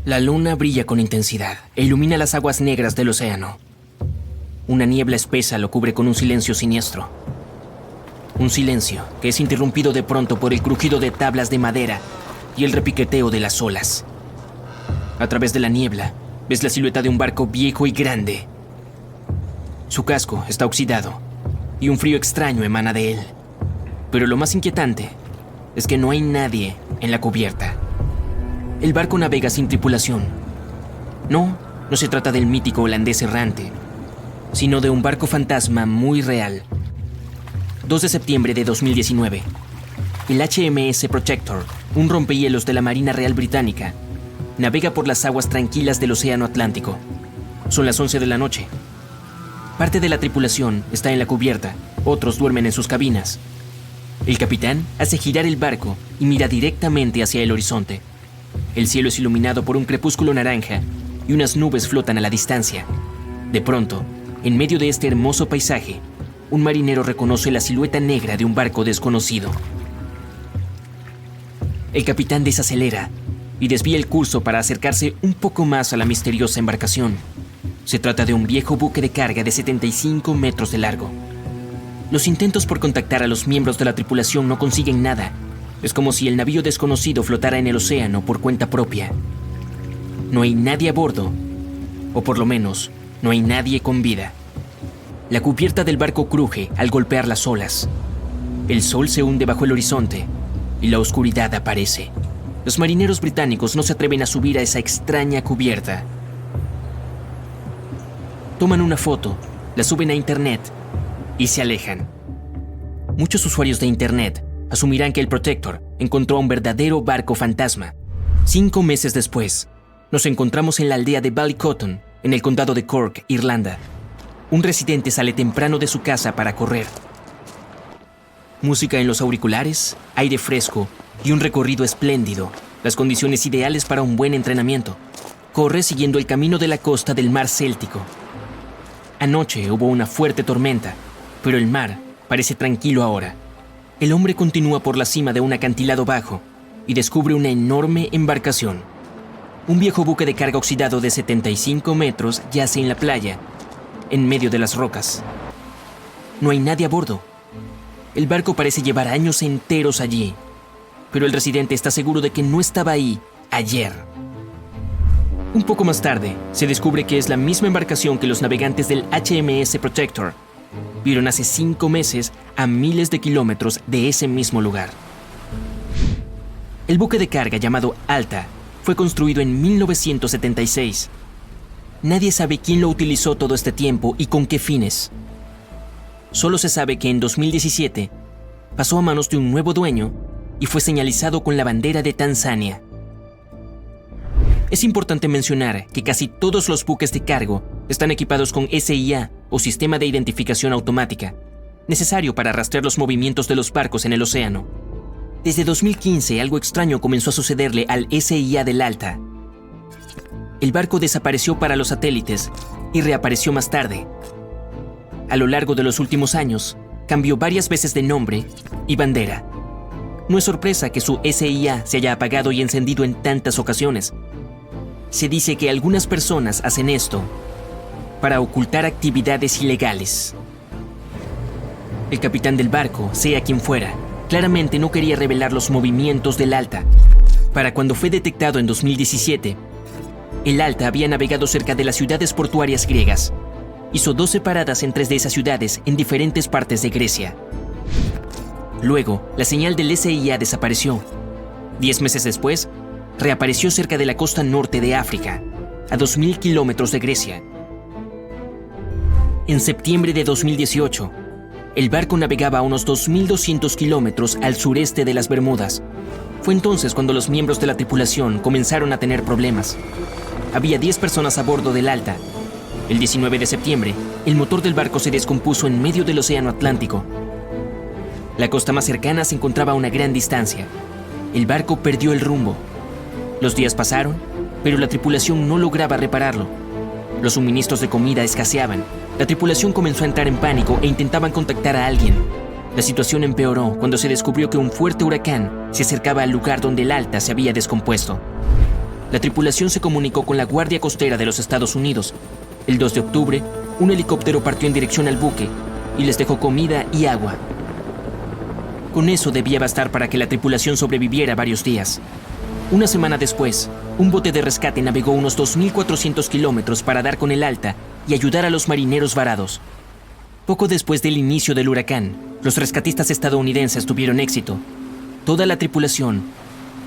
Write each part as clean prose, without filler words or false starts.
La luna brilla con intensidad e ilumina las aguas negras del océano. Una niebla espesa lo cubre con un silencio siniestro. Un silencio que es interrumpido de pronto por el crujido de tablas de madera y el repiqueteo de las olas. A través de la niebla, ves la silueta de un barco viejo y grande. Su casco está oxidado y un frío extraño emana de él. Pero lo más inquietante es que no hay nadie en la cubierta. El barco navega sin tripulación. No se trata del mítico holandés errante, sino de un barco fantasma muy real. 2 de septiembre de 2019. El HMS Protector, un rompehielos de la Marina Real Británica, navega por las aguas tranquilas del Océano Atlántico. Son las 11 de la noche. Parte de la tripulación está en la cubierta, otros duermen en sus cabinas. El capitán hace girar el barco y mira directamente hacia el horizonte. El cielo es iluminado por un crepúsculo naranja y unas nubes flotan a la distancia. De pronto, en medio de este hermoso paisaje, un marinero reconoce la silueta negra de un barco desconocido. El capitán desacelera y desvía el curso para acercarse un poco más a la misteriosa embarcación. Se trata de un viejo buque de carga de 75 metros de largo. Los intentos por contactar a los miembros de la tripulación no consiguen nada. Es como si el navío desconocido flotara en el océano por cuenta propia. No hay nadie a bordo, o por lo menos, no hay nadie con vida. La cubierta del barco cruje al golpear las olas. El sol se hunde bajo el horizonte y la oscuridad aparece. Los marineros británicos no se atreven a subir a esa extraña cubierta. Toman una foto, la suben a internet y se alejan. Muchos usuarios de internet asumirán que el Protector encontró un verdadero barco fantasma. 5 meses después, nos encontramos en la aldea de Ballycotton, en el condado de Cork, Irlanda. Un residente sale temprano de su casa para correr. Música en los auriculares, aire fresco y un recorrido espléndido, las condiciones ideales para un buen entrenamiento. Corre siguiendo el camino de la costa del mar Céltico. Anoche hubo una fuerte tormenta, pero el mar parece tranquilo ahora. El hombre continúa por la cima de un acantilado bajo y descubre una enorme embarcación. Un viejo buque de carga oxidado de 75 metros yace en la playa, en medio de las rocas. No hay nadie a bordo. El barco parece llevar años enteros allí, pero el residente está seguro de que no estaba ahí ayer. Un poco más tarde, se descubre que es la misma embarcación que los navegantes del HMS Protector vieron hace 5 meses a miles de kilómetros de ese mismo lugar. El buque de carga llamado Alta fue construido en 1976. Nadie sabe quién lo utilizó todo este tiempo y con qué fines. Solo se sabe que en 2017 pasó a manos de un nuevo dueño y fue señalizado con la bandera de Tanzania. Es importante mencionar que casi todos los buques de cargo están equipados con SIA o Sistema de Identificación Automática, necesario para rastrear los movimientos de los barcos en el océano. Desde 2015 algo extraño comenzó a sucederle al SIA del Alta. El barco desapareció para los satélites y reapareció más tarde. A lo largo de los últimos años, cambió varias veces de nombre y bandera. No es sorpresa que su SIA se haya apagado y encendido en tantas ocasiones. Se dice que algunas personas hacen esto para ocultar actividades ilegales. El capitán del barco, sea quien fuera, claramente no quería revelar los movimientos del Alta. Para cuando fue detectado en 2017, el Alta había navegado cerca de las ciudades portuarias griegas. Hizo 12 paradas en 3 de esas ciudades en diferentes partes de Grecia. Luego, la señal del SIA desapareció. 10 meses después, reapareció cerca de la costa norte de África, a 2.000 kilómetros de Grecia. En septiembre de 2018, el barco navegaba a unos 2.200 kilómetros al sureste de las Bermudas. Fue entonces cuando los miembros de la tripulación comenzaron a tener problemas. Había 10 personas a bordo del Alta. El 19 de septiembre, el motor del barco se descompuso en medio del océano Atlántico. La costa más cercana se encontraba a una gran distancia. El barco perdió el rumbo. Los días pasaron, pero la tripulación no lograba repararlo. Los suministros de comida escaseaban. La tripulación comenzó a entrar en pánico e intentaban contactar a alguien. La situación empeoró cuando se descubrió que un fuerte huracán se acercaba al lugar donde el Alta se había descompuesto. la tripulación se comunicó con la Guardia Costera de los Estados Unidos. El 2 de octubre, un helicóptero partió en dirección al buque y les dejó comida y agua. Con eso debía bastar para que la tripulación sobreviviera varios días. Una semana después, un bote de rescate navegó unos 2.400 kilómetros para dar con el Alta y ayudar a los marineros varados. Poco después del inicio del huracán, los rescatistas estadounidenses tuvieron éxito. Toda la tripulación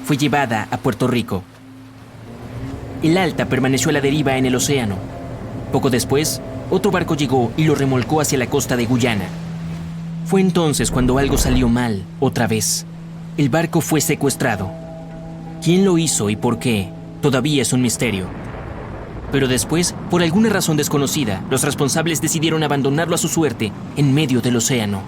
fue llevada a Puerto Rico. El Alta permaneció a la deriva en el océano. Poco después, otro barco llegó y lo remolcó hacia la costa de Guyana. Fue entonces cuando algo salió mal, otra vez. El barco fue secuestrado. ¿Quién lo hizo y por qué? Todavía es un misterio. Pero después, por alguna razón desconocida, los responsables decidieron abandonarlo a su suerte en medio del océano.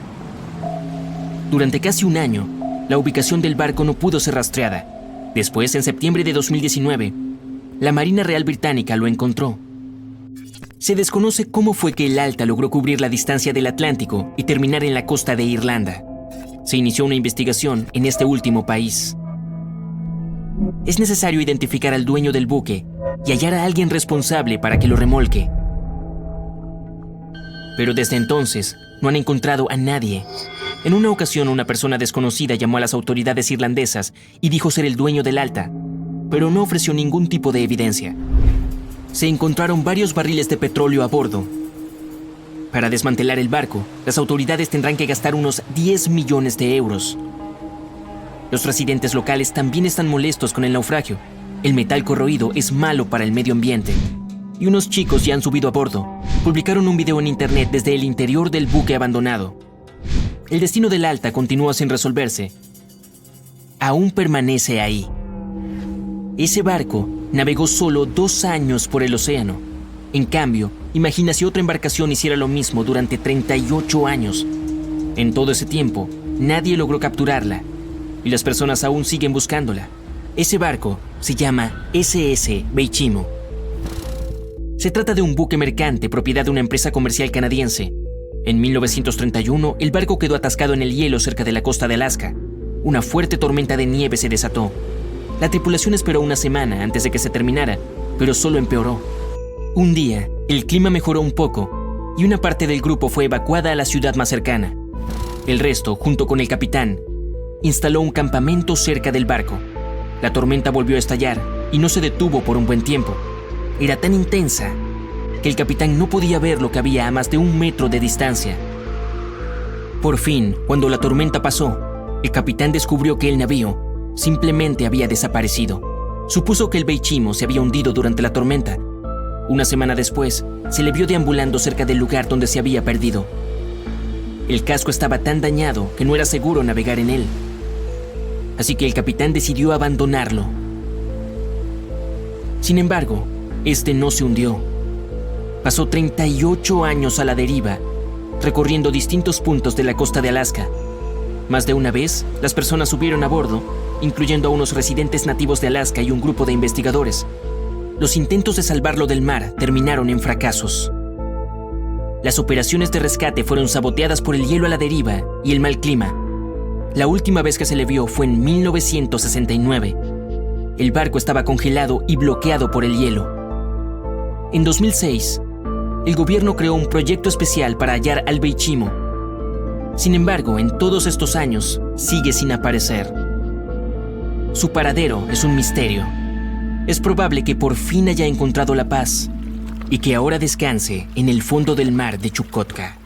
Durante casi un año, la ubicación del barco no pudo ser rastreada. Después, en septiembre de 2019, la Marina Real Británica lo encontró. Se desconoce cómo fue que el Alta logró cubrir la distancia del Atlántico y terminar en la costa de Irlanda. Se inició una investigación en este último país. Es necesario identificar al dueño del buque y hallar a alguien responsable para que lo remolque. Pero desde entonces no han encontrado a nadie. En una ocasión, una persona desconocida llamó a las autoridades irlandesas y dijo ser el dueño del Alta, pero no ofreció ningún tipo de evidencia. Se encontraron varios barriles de petróleo a bordo. Para desmantelar el barco, las autoridades tendrán que gastar unos 10 millones de euros. Los residentes locales también están molestos con el naufragio. El metal corroído es malo para el medio ambiente. Y unos chicos ya han subido a bordo. Publicaron un video en internet desde el interior del buque abandonado. El destino del Alta continúa sin resolverse. Aún permanece ahí. Ese barco navegó solo 2 años por el océano. En cambio, imagina si otra embarcación hiciera lo mismo durante 38 años. En todo ese tiempo, nadie logró capturarla. Y las personas aún siguen buscándola. Ese barco se llama SS Beichimo. Se trata de un buque mercante propiedad de una empresa comercial canadiense. En 1931, el barco quedó atascado en el hielo cerca de la costa de Alaska. Una fuerte tormenta de nieve se desató. La tripulación esperó una semana antes de que se terminara, pero solo empeoró. Un día, el clima mejoró un poco y una parte del grupo fue evacuada a la ciudad más cercana. El resto, junto con el capitán, instaló un campamento cerca del barco. La tormenta volvió a estallar y no se detuvo por un buen tiempo. Era tan intensa que el capitán no podía ver lo que había a más de 1 metro de distancia. Por fin, cuando la tormenta pasó, el capitán descubrió que el navío simplemente había desaparecido. Supuso que el Beichimo se había hundido durante la tormenta. Una semana después, se le vio deambulando cerca del lugar donde se había perdido. El casco estaba tan dañado que no era seguro navegar en él. Así que el capitán decidió abandonarlo. Sin embargo, este no se hundió. Pasó 38 años a la deriva, recorriendo distintos puntos de la costa de Alaska. Más de una vez, las personas subieron a bordo, incluyendo a unos residentes nativos de Alaska y un grupo de investigadores. Los intentos de salvarlo del mar terminaron en fracasos. Las operaciones de rescate fueron saboteadas por el hielo a la deriva y el mal clima. La última vez que se le vio fue en 1969. El barco estaba congelado y bloqueado por el hielo. En 2006, el gobierno creó un proyecto especial para hallar al Beichimo. Sin embargo, en todos estos años, sigue sin aparecer. Su paradero es un misterio. Es probable que por fin haya encontrado la paz y que ahora descanse en el fondo del mar de Chukotka.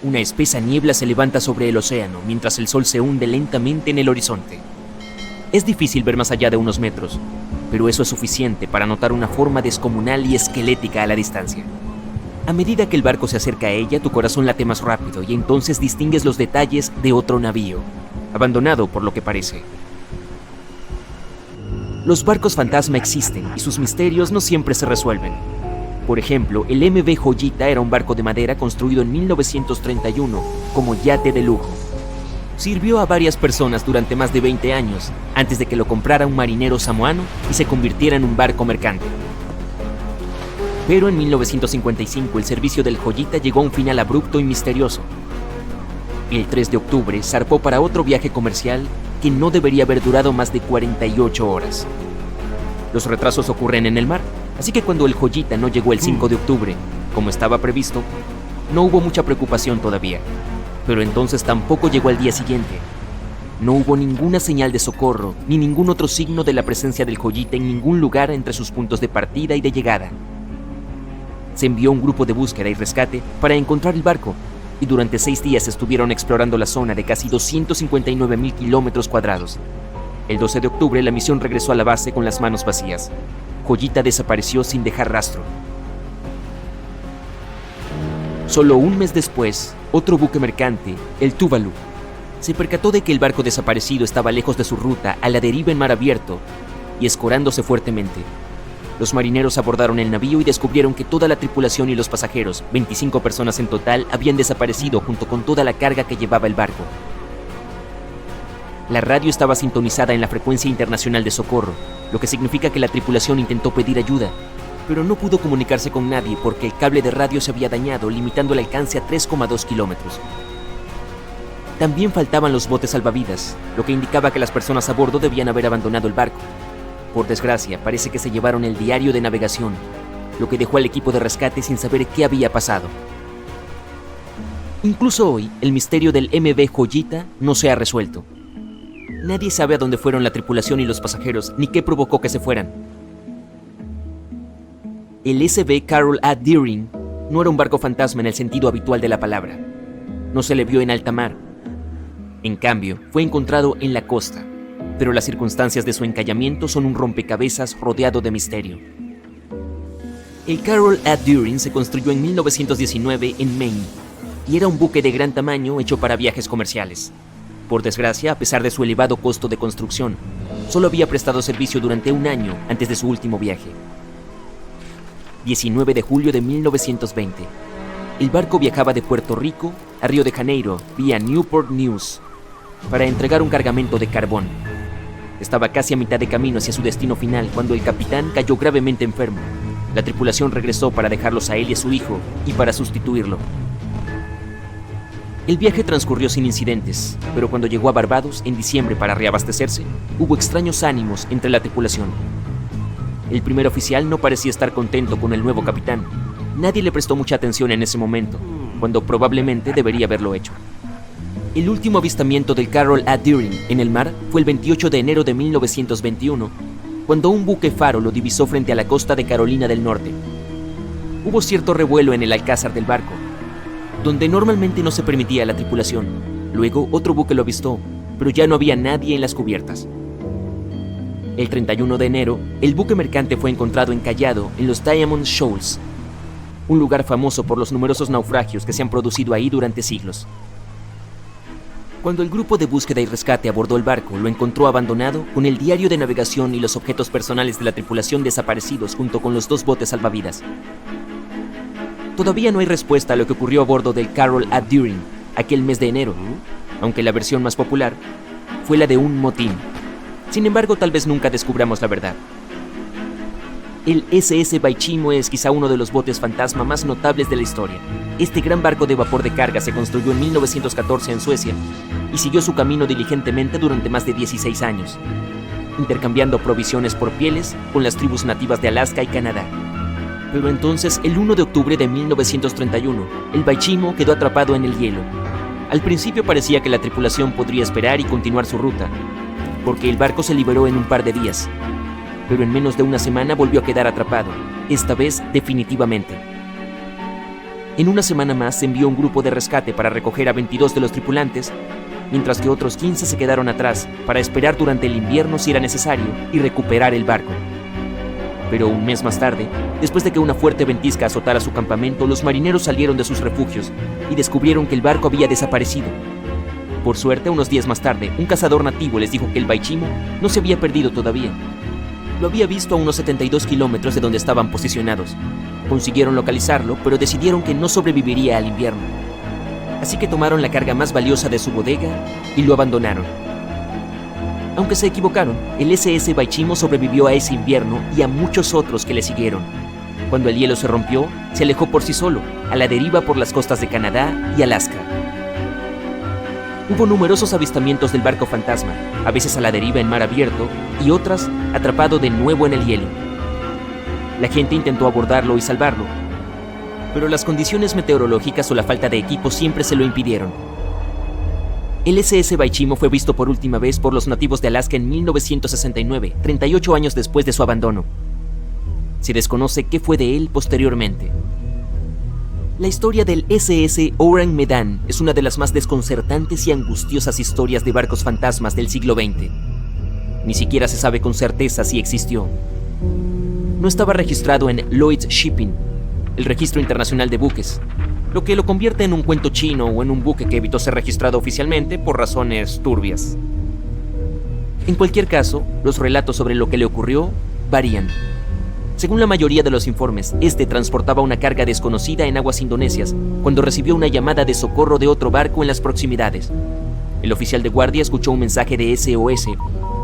Una espesa niebla se levanta sobre el océano mientras el sol se hunde lentamente en el horizonte. Es difícil ver más allá de unos metros, pero eso es suficiente para notar una forma descomunal y esquelética a la distancia. A medida que el barco se acerca a ella, tu corazón late más rápido y entonces distingues los detalles de otro navío, abandonado por lo que parece. Los barcos fantasma existen y sus misterios no siempre se resuelven. Por ejemplo, el MV Joyita era un barco de madera construido en 1931 como yate de lujo. Sirvió a varias personas durante más de 20 años antes de que lo comprara un marinero samoano y se convirtiera en un barco mercante. Pero en 1955 el servicio del Joyita llegó a un final abrupto y misterioso. El 3 de octubre zarpó para otro viaje comercial que no debería haber durado más de 48 horas. Los retrasos ocurren en el mar, así que cuando el Joyita no llegó el 5 de octubre, como estaba previsto, no hubo mucha preocupación todavía. Pero entonces tampoco llegó al día siguiente. No hubo ninguna señal de socorro, ni ningún otro signo de la presencia del Joyita en ningún lugar entre sus puntos de partida y de llegada. Se envió un grupo de búsqueda y rescate para encontrar el barco, y durante 6 días estuvieron explorando la zona de casi 259,000 kilómetros cuadrados. El 12 de octubre la misión regresó a la base con las manos vacías. Joyita desapareció sin dejar rastro. Solo un mes después, otro buque mercante, el Tuvalu, se percató de que el barco desaparecido estaba lejos de su ruta, a la deriva en mar abierto, y escorándose fuertemente. Los marineros abordaron el navío y descubrieron que toda la tripulación y los pasajeros, 25 personas en total, habían desaparecido junto con toda la carga que llevaba el barco. La radio estaba sintonizada en la frecuencia internacional de socorro, lo que significa que la tripulación intentó pedir ayuda, pero no pudo comunicarse con nadie porque el cable de radio se había dañado, limitando el alcance a 3,2 kilómetros. También faltaban los botes salvavidas, lo que indicaba que las personas a bordo debían haber abandonado el barco. Por desgracia, parece que se llevaron el diario de navegación, lo que dejó al equipo de rescate sin saber qué había pasado. Incluso hoy, el misterio del MV Joyita no se ha resuelto. Nadie sabe a dónde fueron la tripulación y los pasajeros, ni qué provocó que se fueran. El SV Carol A. Deering no era un barco fantasma en el sentido habitual de la palabra. No se le vio en alta mar. En cambio, fue encontrado en la costa, pero las circunstancias de su encallamiento son un rompecabezas rodeado de misterio. El Carol A. Deering se construyó en 1919 en Maine y era un buque de gran tamaño hecho para viajes comerciales. Por desgracia, a pesar de su elevado costo de construcción, solo había prestado servicio durante un año antes de su último viaje. 19 de julio de 1920. El barco viajaba de Puerto Rico a Río de Janeiro vía Newport News para entregar un cargamento de carbón. Estaba casi a mitad de camino hacia su destino final cuando el capitán cayó gravemente enfermo. La tripulación regresó para dejarlos a él y a su hijo y para sustituirlo. El viaje transcurrió sin incidentes, pero cuando llegó a Barbados en diciembre para reabastecerse, hubo extraños ánimos entre la tripulación. El primer oficial no parecía estar contento con el nuevo capitán. Nadie le prestó mucha atención en ese momento, cuando probablemente debería haberlo hecho. El último avistamiento del Carol A. Deering en el mar fue el 28 de enero de 1921, cuando un buque faro lo divisó frente a la costa de Carolina del Norte. Hubo cierto revuelo en el alcázar del barco, donde normalmente no se permitía a la tripulación. Luego otro buque lo avistó, pero ya no había nadie en las cubiertas. El 31 de enero, el buque mercante fue encontrado encallado en los Diamond Shoals, un lugar famoso por los numerosos naufragios que se han producido ahí durante siglos. Cuando el grupo de búsqueda y rescate abordó el barco, lo encontró abandonado con el diario de navegación y los objetos personales de la tripulación desaparecidos junto con los 2 botes salvavidas. Todavía no hay respuesta a lo que ocurrió a bordo del Carol A. Deering aquel mes de enero, aunque la versión más popular fue la de un motín. Sin embargo, tal vez nunca descubramos la verdad. El SS Baichimo es quizá uno de los botes fantasma más notables de la historia. Este gran barco de vapor de carga se construyó en 1914 en Suecia y siguió su camino diligentemente durante más de 16 años, intercambiando provisiones por pieles con las tribus nativas de Alaska y Canadá. Pero entonces, el 1 de octubre de 1931, el Baichimo quedó atrapado en el hielo. Al principio parecía que la tripulación podría esperar y continuar su ruta, porque el barco se liberó en un par de días. Pero en menos de una semana volvió a quedar atrapado, esta vez definitivamente. En una semana más se envió un grupo de rescate para recoger a 22 de los tripulantes, mientras que otros 15 se quedaron atrás para esperar durante el invierno si era necesario y recuperar el barco. Pero un mes más tarde, después de que una fuerte ventisca azotara su campamento, los marineros salieron de sus refugios y descubrieron que el barco había desaparecido. Por suerte, unos días más tarde, un cazador nativo les dijo que el Baichimo no se había perdido todavía. Lo había visto a unos 72 kilómetros de donde estaban posicionados. Consiguieron localizarlo, pero decidieron que no sobreviviría al invierno. Así que tomaron la carga más valiosa de su bodega y lo abandonaron. Aunque se equivocaron, el SS Baichimo sobrevivió a ese invierno y a muchos otros que le siguieron. Cuando el hielo se rompió, se alejó por sí solo, a la deriva por las costas de Canadá y Alaska. Hubo numerosos avistamientos del barco fantasma, a veces a la deriva en mar abierto y otras atrapado de nuevo en el hielo. La gente intentó abordarlo y salvarlo, pero las condiciones meteorológicas o la falta de equipo siempre se lo impidieron. El SS Baichimo fue visto por última vez por los nativos de Alaska en 1969, 38 años después de su abandono. Se desconoce qué fue de él posteriormente. La historia del SS Orang Medan es una de las más desconcertantes y angustiosas historias de barcos fantasmas del siglo XX. Ni siquiera se sabe con certeza si existió. No estaba registrado en Lloyd's Shipping, el registro internacional de buques, lo que lo convierte en un cuento chino o en un buque que evitó ser registrado oficialmente por razones turbias. En cualquier caso, los relatos sobre lo que le ocurrió varían. Según la mayoría de los informes, este transportaba una carga desconocida en aguas indonesias cuando recibió una llamada de socorro de otro barco en las proximidades. El oficial de guardia escuchó un mensaje de SOS,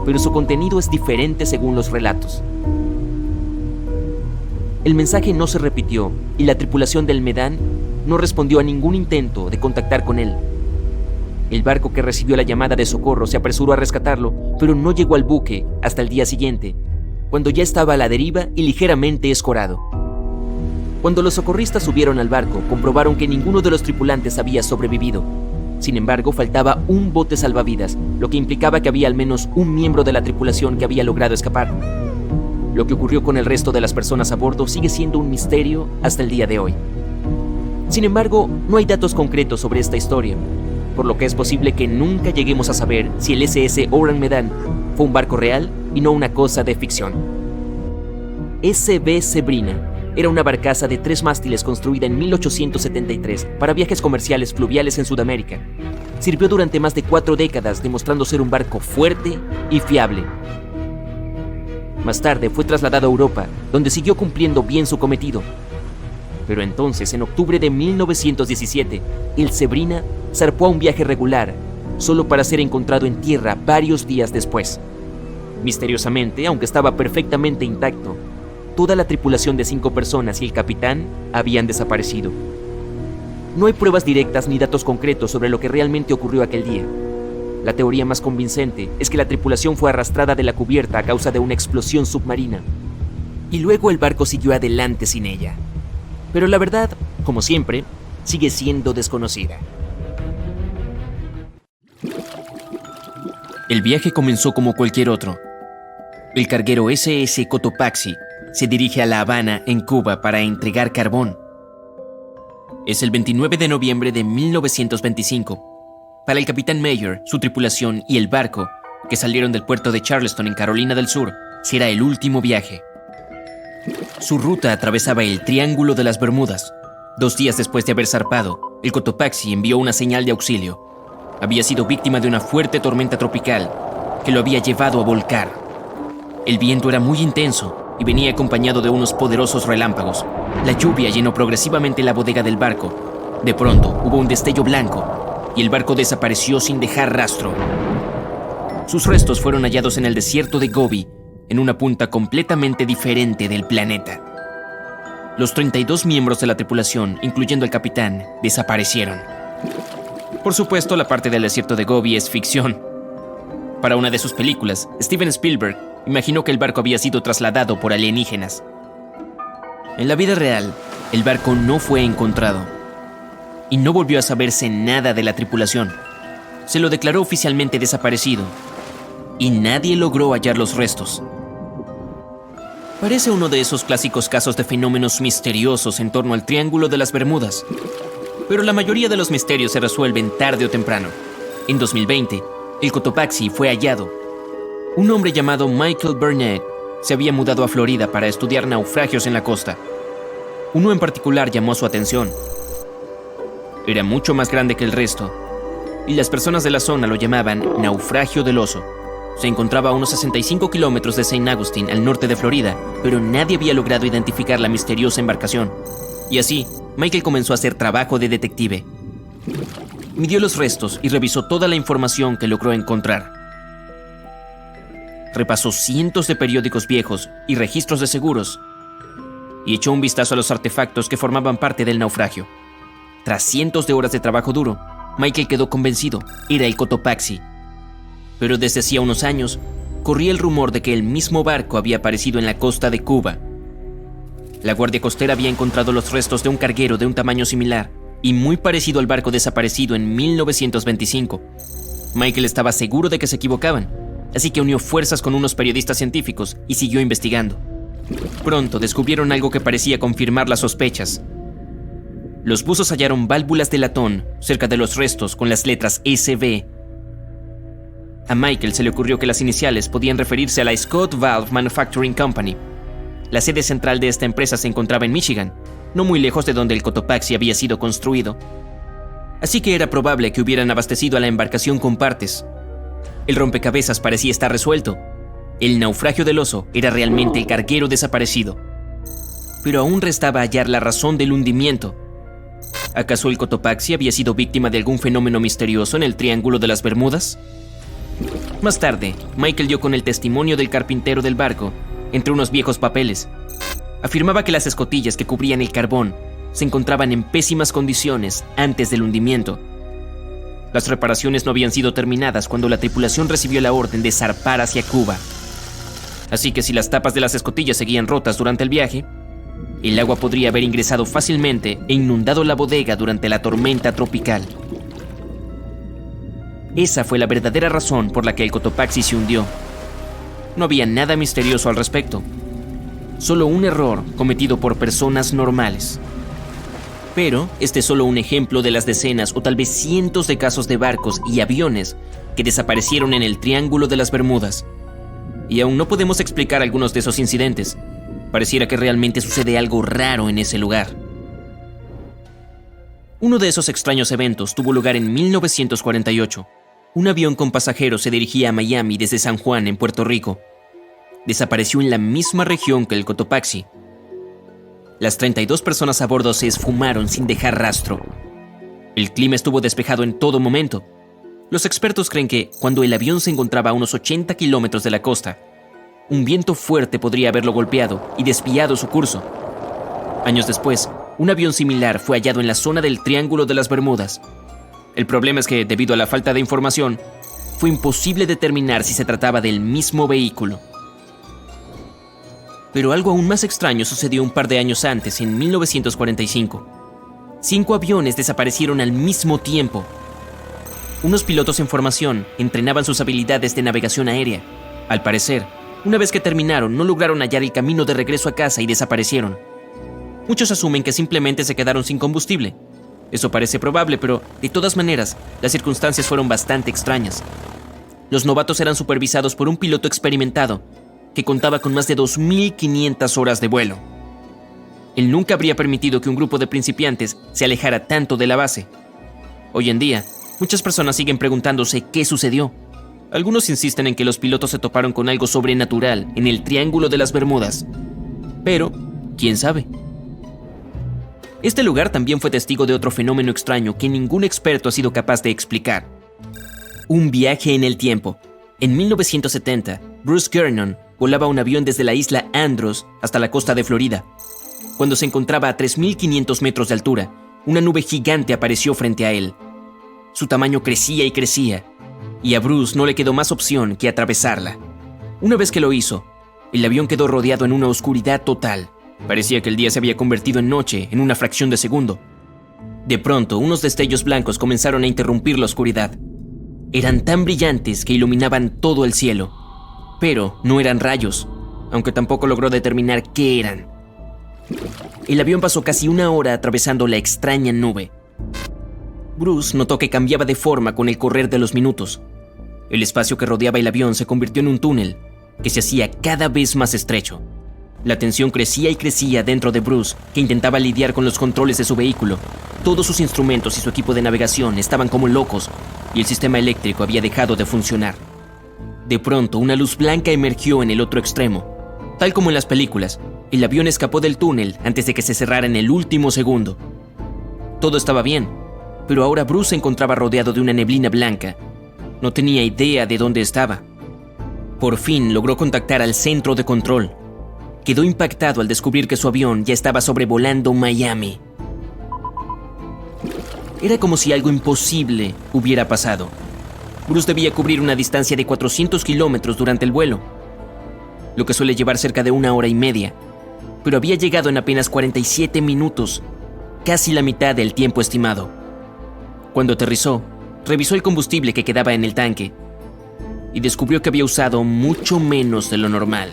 pero su contenido es diferente según los relatos. El mensaje no se repitió y la tripulación del Medan no respondió a ningún intento de contactar con él. El barco que recibió la llamada de socorro se apresuró a rescatarlo, pero no llegó al buque hasta el día siguiente, cuando ya estaba a la deriva y ligeramente escorado. Cuando los socorristas subieron al barco, comprobaron que ninguno de los tripulantes había sobrevivido. Sin embargo, faltaba un bote salvavidas, lo que implicaba que había al menos un miembro de la tripulación que había logrado escapar. Lo que ocurrió con el resto de las personas a bordo sigue siendo un misterio hasta el día de hoy. Sin embargo, no hay datos concretos sobre esta historia, por lo que es posible que nunca lleguemos a saber si el SS Orang Medan fue un barco real y no una cosa de ficción. SB Sebrina era una barcaza de 3 mástiles construida en 1873 para viajes comerciales fluviales en Sudamérica. Sirvió durante más de 4 décadas, demostrando ser un barco fuerte y fiable. Más tarde fue trasladado a Europa, donde siguió cumpliendo bien su cometido. Pero entonces, en octubre de 1917, el Sebrina zarpó a un viaje regular, solo para ser encontrado en tierra varios días después. Misteriosamente, aunque estaba perfectamente intacto, toda la tripulación de 5 personas y el capitán habían desaparecido. No hay pruebas directas ni datos concretos sobre lo que realmente ocurrió aquel día. La teoría más convincente es que la tripulación fue arrastrada de la cubierta a causa de una explosión submarina, y luego el barco siguió adelante sin ella. Pero la verdad, como siempre, sigue siendo desconocida. El viaje comenzó como cualquier otro. El carguero SS Cotopaxi se dirige a La Habana, en Cuba, para entregar carbón. Es el 29 de noviembre de 1925. Para el capitán Mayer, su tripulación y el barco, que salieron del puerto de Charleston en Carolina del Sur, será el último viaje. Su ruta atravesaba el Triángulo de las Bermudas. 2 días después de haber zarpado, el Cotopaxi envió una señal de auxilio. Había sido víctima de una fuerte tormenta tropical que lo había llevado a volcar. El viento era muy intenso y venía acompañado de unos poderosos relámpagos. La lluvia llenó progresivamente la bodega del barco. De pronto, hubo un destello blanco y el barco desapareció sin dejar rastro. Sus restos fueron hallados en el desierto de Gobi, en una punta completamente diferente del planeta. Los 32 miembros de la tripulación, incluyendo el capitán, desaparecieron. Por supuesto, la parte del desierto de Gobi es ficción. Para una de sus películas, Steven Spielberg imaginó que el barco había sido trasladado por alienígenas. En la vida real, el barco no fue encontrado y no volvió a saberse nada de la tripulación. Se lo declaró oficialmente desaparecido y nadie logró hallar los restos. Parece uno de esos clásicos casos de fenómenos misteriosos en torno al Triángulo de las Bermudas, pero la mayoría de los misterios se resuelven tarde o temprano. En 2020, el Cotopaxi fue hallado. Un hombre llamado Michael Burnett se había mudado a Florida para estudiar naufragios en la costa. Uno en particular llamó su atención. Era mucho más grande que el resto, y las personas de la zona lo llamaban Naufragio del Oso. Se encontraba a unos 65 kilómetros de St. Augustine, al norte de Florida, pero nadie había logrado identificar la misteriosa embarcación. Y así, Michael comenzó a hacer trabajo de detective. Midió los restos y revisó toda la información que logró encontrar. Repasó cientos de periódicos viejos y registros de seguros, y echó un vistazo a los artefactos que formaban parte del naufragio. Tras cientos de horas de trabajo duro, Michael quedó convencido, era el Cotopaxi. Pero desde hacía unos años, corría el rumor de que el mismo barco había aparecido en la costa de Cuba. La Guardia Costera había encontrado los restos de un carguero de un tamaño similar y muy parecido al barco desaparecido en 1925. Michael estaba seguro de que se equivocaban, así que unió fuerzas con unos periodistas científicos y siguió investigando. Pronto descubrieron algo que parecía confirmar las sospechas. Los buzos hallaron válvulas de latón cerca de los restos con las letras SB. A Michael se le ocurrió que las iniciales podían referirse a la Scott Valve Manufacturing Company. La sede central de esta empresa se encontraba en Michigan, no muy lejos de donde el Cotopaxi había sido construido. Así que era probable que hubieran abastecido a la embarcación con partes. El rompecabezas parecía estar resuelto. El naufragio del oso era realmente el carguero desaparecido. Pero aún restaba hallar la razón del hundimiento. ¿Acaso el Cotopaxi había sido víctima de algún fenómeno misterioso en el Triángulo de las Bermudas? Más tarde, Michael dio con el testimonio del carpintero del barco, entre unos viejos papeles. Afirmaba que las escotillas que cubrían el carbón se encontraban en pésimas condiciones antes del hundimiento. Las reparaciones no habían sido terminadas cuando la tripulación recibió la orden de zarpar hacia Cuba. Así que si las tapas de las escotillas seguían rotas durante el viaje, el agua podría haber ingresado fácilmente e inundado la bodega durante la tormenta tropical. Esa fue la verdadera razón por la que el Cotopaxi se hundió. No había nada misterioso al respecto. Solo un error cometido por personas normales. Pero este es solo un ejemplo de las decenas o tal vez cientos de casos de barcos y aviones que desaparecieron en el Triángulo de las Bermudas. Y aún no podemos explicar algunos de esos incidentes. Pareciera que realmente sucede algo raro en ese lugar. Uno de esos extraños eventos tuvo lugar en 1948. Un avión con pasajeros se dirigía a Miami desde San Juan, en Puerto Rico. Desapareció en la misma región que el Cotopaxi. Las 32 personas a bordo se esfumaron sin dejar rastro. El clima estuvo despejado en todo momento. Los expertos creen que, cuando el avión se encontraba a unos 80 kilómetros de la costa, un viento fuerte podría haberlo golpeado y desviado su curso. Años después, un avión similar fue hallado en la zona del Triángulo de las Bermudas. El problema es que, debido a la falta de información, fue imposible determinar si se trataba del mismo vehículo. Pero algo aún más extraño sucedió un par de años antes, en 1945. 5 aviones desaparecieron al mismo tiempo. Unos pilotos en formación entrenaban sus habilidades de navegación aérea. Al parecer, una vez que terminaron, no lograron hallar el camino de regreso a casa y desaparecieron. Muchos asumen que simplemente se quedaron sin combustible. Eso parece probable, pero de todas maneras, las circunstancias fueron bastante extrañas. Los novatos eran supervisados por un piloto experimentado que contaba con más de 2.500 horas de vuelo. Él nunca habría permitido que un grupo de principiantes se alejara tanto de la base. Hoy en día, muchas personas siguen preguntándose qué sucedió. Algunos insisten en que los pilotos se toparon con algo sobrenatural en el Triángulo de las Bermudas. Pero, ¿quién sabe? Este lugar también fue testigo de otro fenómeno extraño que ningún experto ha sido capaz de explicar. Un viaje en el tiempo. En 1970, Bruce Gernon volaba un avión desde la isla Andros hasta la costa de Florida. Cuando se encontraba a 3.500 metros de altura, una nube gigante apareció frente a él. Su tamaño crecía y crecía, y a Bruce no le quedó más opción que atravesarla. Una vez que lo hizo, el avión quedó rodeado en una oscuridad total. Parecía que el día se había convertido en noche en una fracción de segundo. De pronto, unos destellos blancos comenzaron a interrumpir la oscuridad. Eran tan brillantes que iluminaban todo el cielo. Pero no eran rayos, aunque tampoco logró determinar qué eran. El avión pasó casi una hora atravesando la extraña nube. Bruce notó que cambiaba de forma con el correr de los minutos. El espacio que rodeaba el avión se convirtió en un túnel que se hacía cada vez más estrecho. La tensión crecía y crecía dentro de Bruce, que intentaba lidiar con los controles de su vehículo. Todos sus instrumentos y su equipo de navegación estaban como locos, y el sistema eléctrico había dejado de funcionar. De pronto, una luz blanca emergió en el otro extremo. Tal como en las películas, el avión escapó del túnel antes de que se cerrara en el último segundo. Todo estaba bien, pero ahora Bruce se encontraba rodeado de una neblina blanca. No tenía idea de dónde estaba. Por fin logró contactar al centro de control. Quedó impactado al descubrir que su avión ya estaba sobrevolando Miami. Era como si algo imposible hubiera pasado. Bruce debía cubrir una distancia de 400 kilómetros durante el vuelo, lo que suele llevar cerca de 1 hora y media, pero había llegado en apenas 47 minutos, casi la mitad del tiempo estimado. Cuando aterrizó, revisó el combustible que quedaba en el tanque y descubrió que había usado mucho menos de lo normal.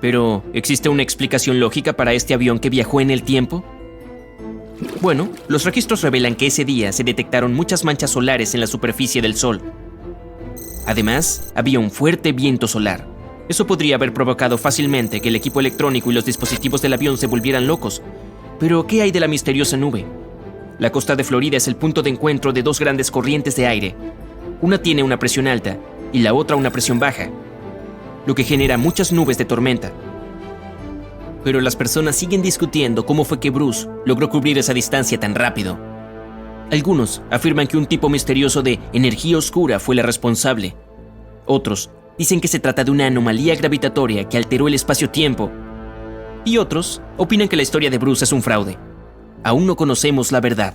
Pero, ¿existe una explicación lógica para este avión que viajó en el tiempo? Bueno, los registros revelan que ese día se detectaron muchas manchas solares en la superficie del Sol. Además, había un fuerte viento solar. Eso podría haber provocado fácilmente que el equipo electrónico y los dispositivos del avión se volvieran locos. Pero, ¿qué hay de la misteriosa nube? La costa de Florida es el punto de encuentro de dos grandes corrientes de aire. Una tiene una presión alta y la otra una presión baja, lo que genera muchas nubes de tormenta. Pero las personas siguen discutiendo cómo fue que Bruce logró cubrir esa distancia tan rápido. Algunos afirman que un tipo misterioso de energía oscura fue la responsable. Otros dicen que se trata de una anomalía gravitatoria que alteró el espacio-tiempo. Y otros opinan que la historia de Bruce es un fraude. Aún no conocemos la verdad.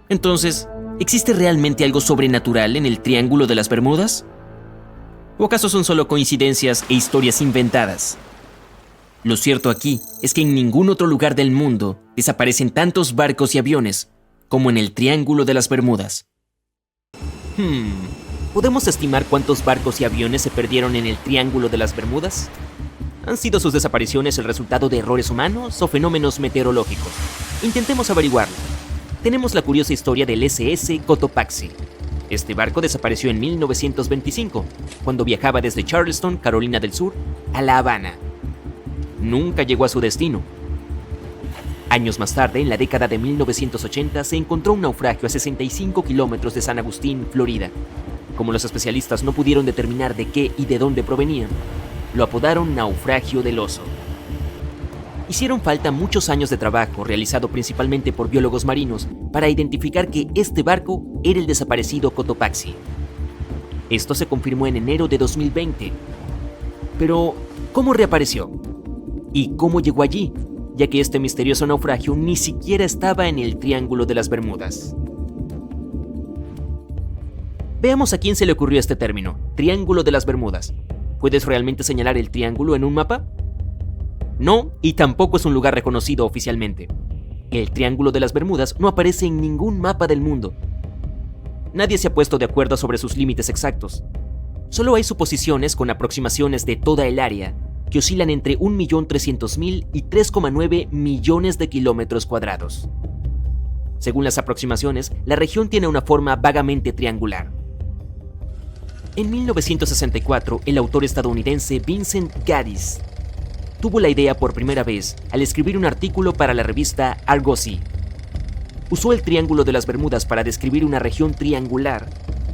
Entonces, ¿existe realmente algo sobrenatural en el Triángulo de las Bermudas? ¿O acaso son solo coincidencias e historias inventadas? Lo cierto aquí es que en ningún otro lugar del mundo desaparecen tantos barcos y aviones como en el Triángulo de las Bermudas. ¿Podemos estimar cuántos barcos y aviones se perdieron en el Triángulo de las Bermudas? ¿Han sido sus desapariciones el resultado de errores humanos o fenómenos meteorológicos? Intentemos averiguarlo. Tenemos la curiosa historia del SS Cotopaxi. Este barco desapareció en 1925, cuando viajaba desde Charleston, Carolina del Sur, a La Habana. Nunca llegó a su destino. Años más tarde, en la década de 1980, se encontró un naufragio a 65 kilómetros de San Agustín, Florida. Como los especialistas no pudieron determinar de qué y de dónde provenían, lo apodaron Naufragio del Oso. Hicieron falta muchos años de trabajo, realizado principalmente por biólogos marinos, para identificar que este barco era el desaparecido Cotopaxi. Esto se confirmó en enero de 2020. Pero, ¿cómo reapareció? ¿Y cómo llegó allí? Ya que este misterioso naufragio ni siquiera estaba en el Triángulo de las Bermudas. Veamos a quién se le ocurrió este término, Triángulo de las Bermudas. ¿Puedes realmente señalar el triángulo en un mapa? No, y tampoco es un lugar reconocido oficialmente. El Triángulo de las Bermudas no aparece en ningún mapa del mundo. Nadie se ha puesto de acuerdo sobre sus límites exactos. Solo hay suposiciones con aproximaciones de toda el área que oscilan entre 1.300.000 y 3,9 millones de kilómetros cuadrados. Según las aproximaciones, la región tiene una forma vagamente triangular. En 1964, el autor estadounidense Vincent Gaddis tuvo la idea por primera vez al escribir un artículo para la revista Argosy. Usó el Triángulo de las Bermudas para describir una región triangular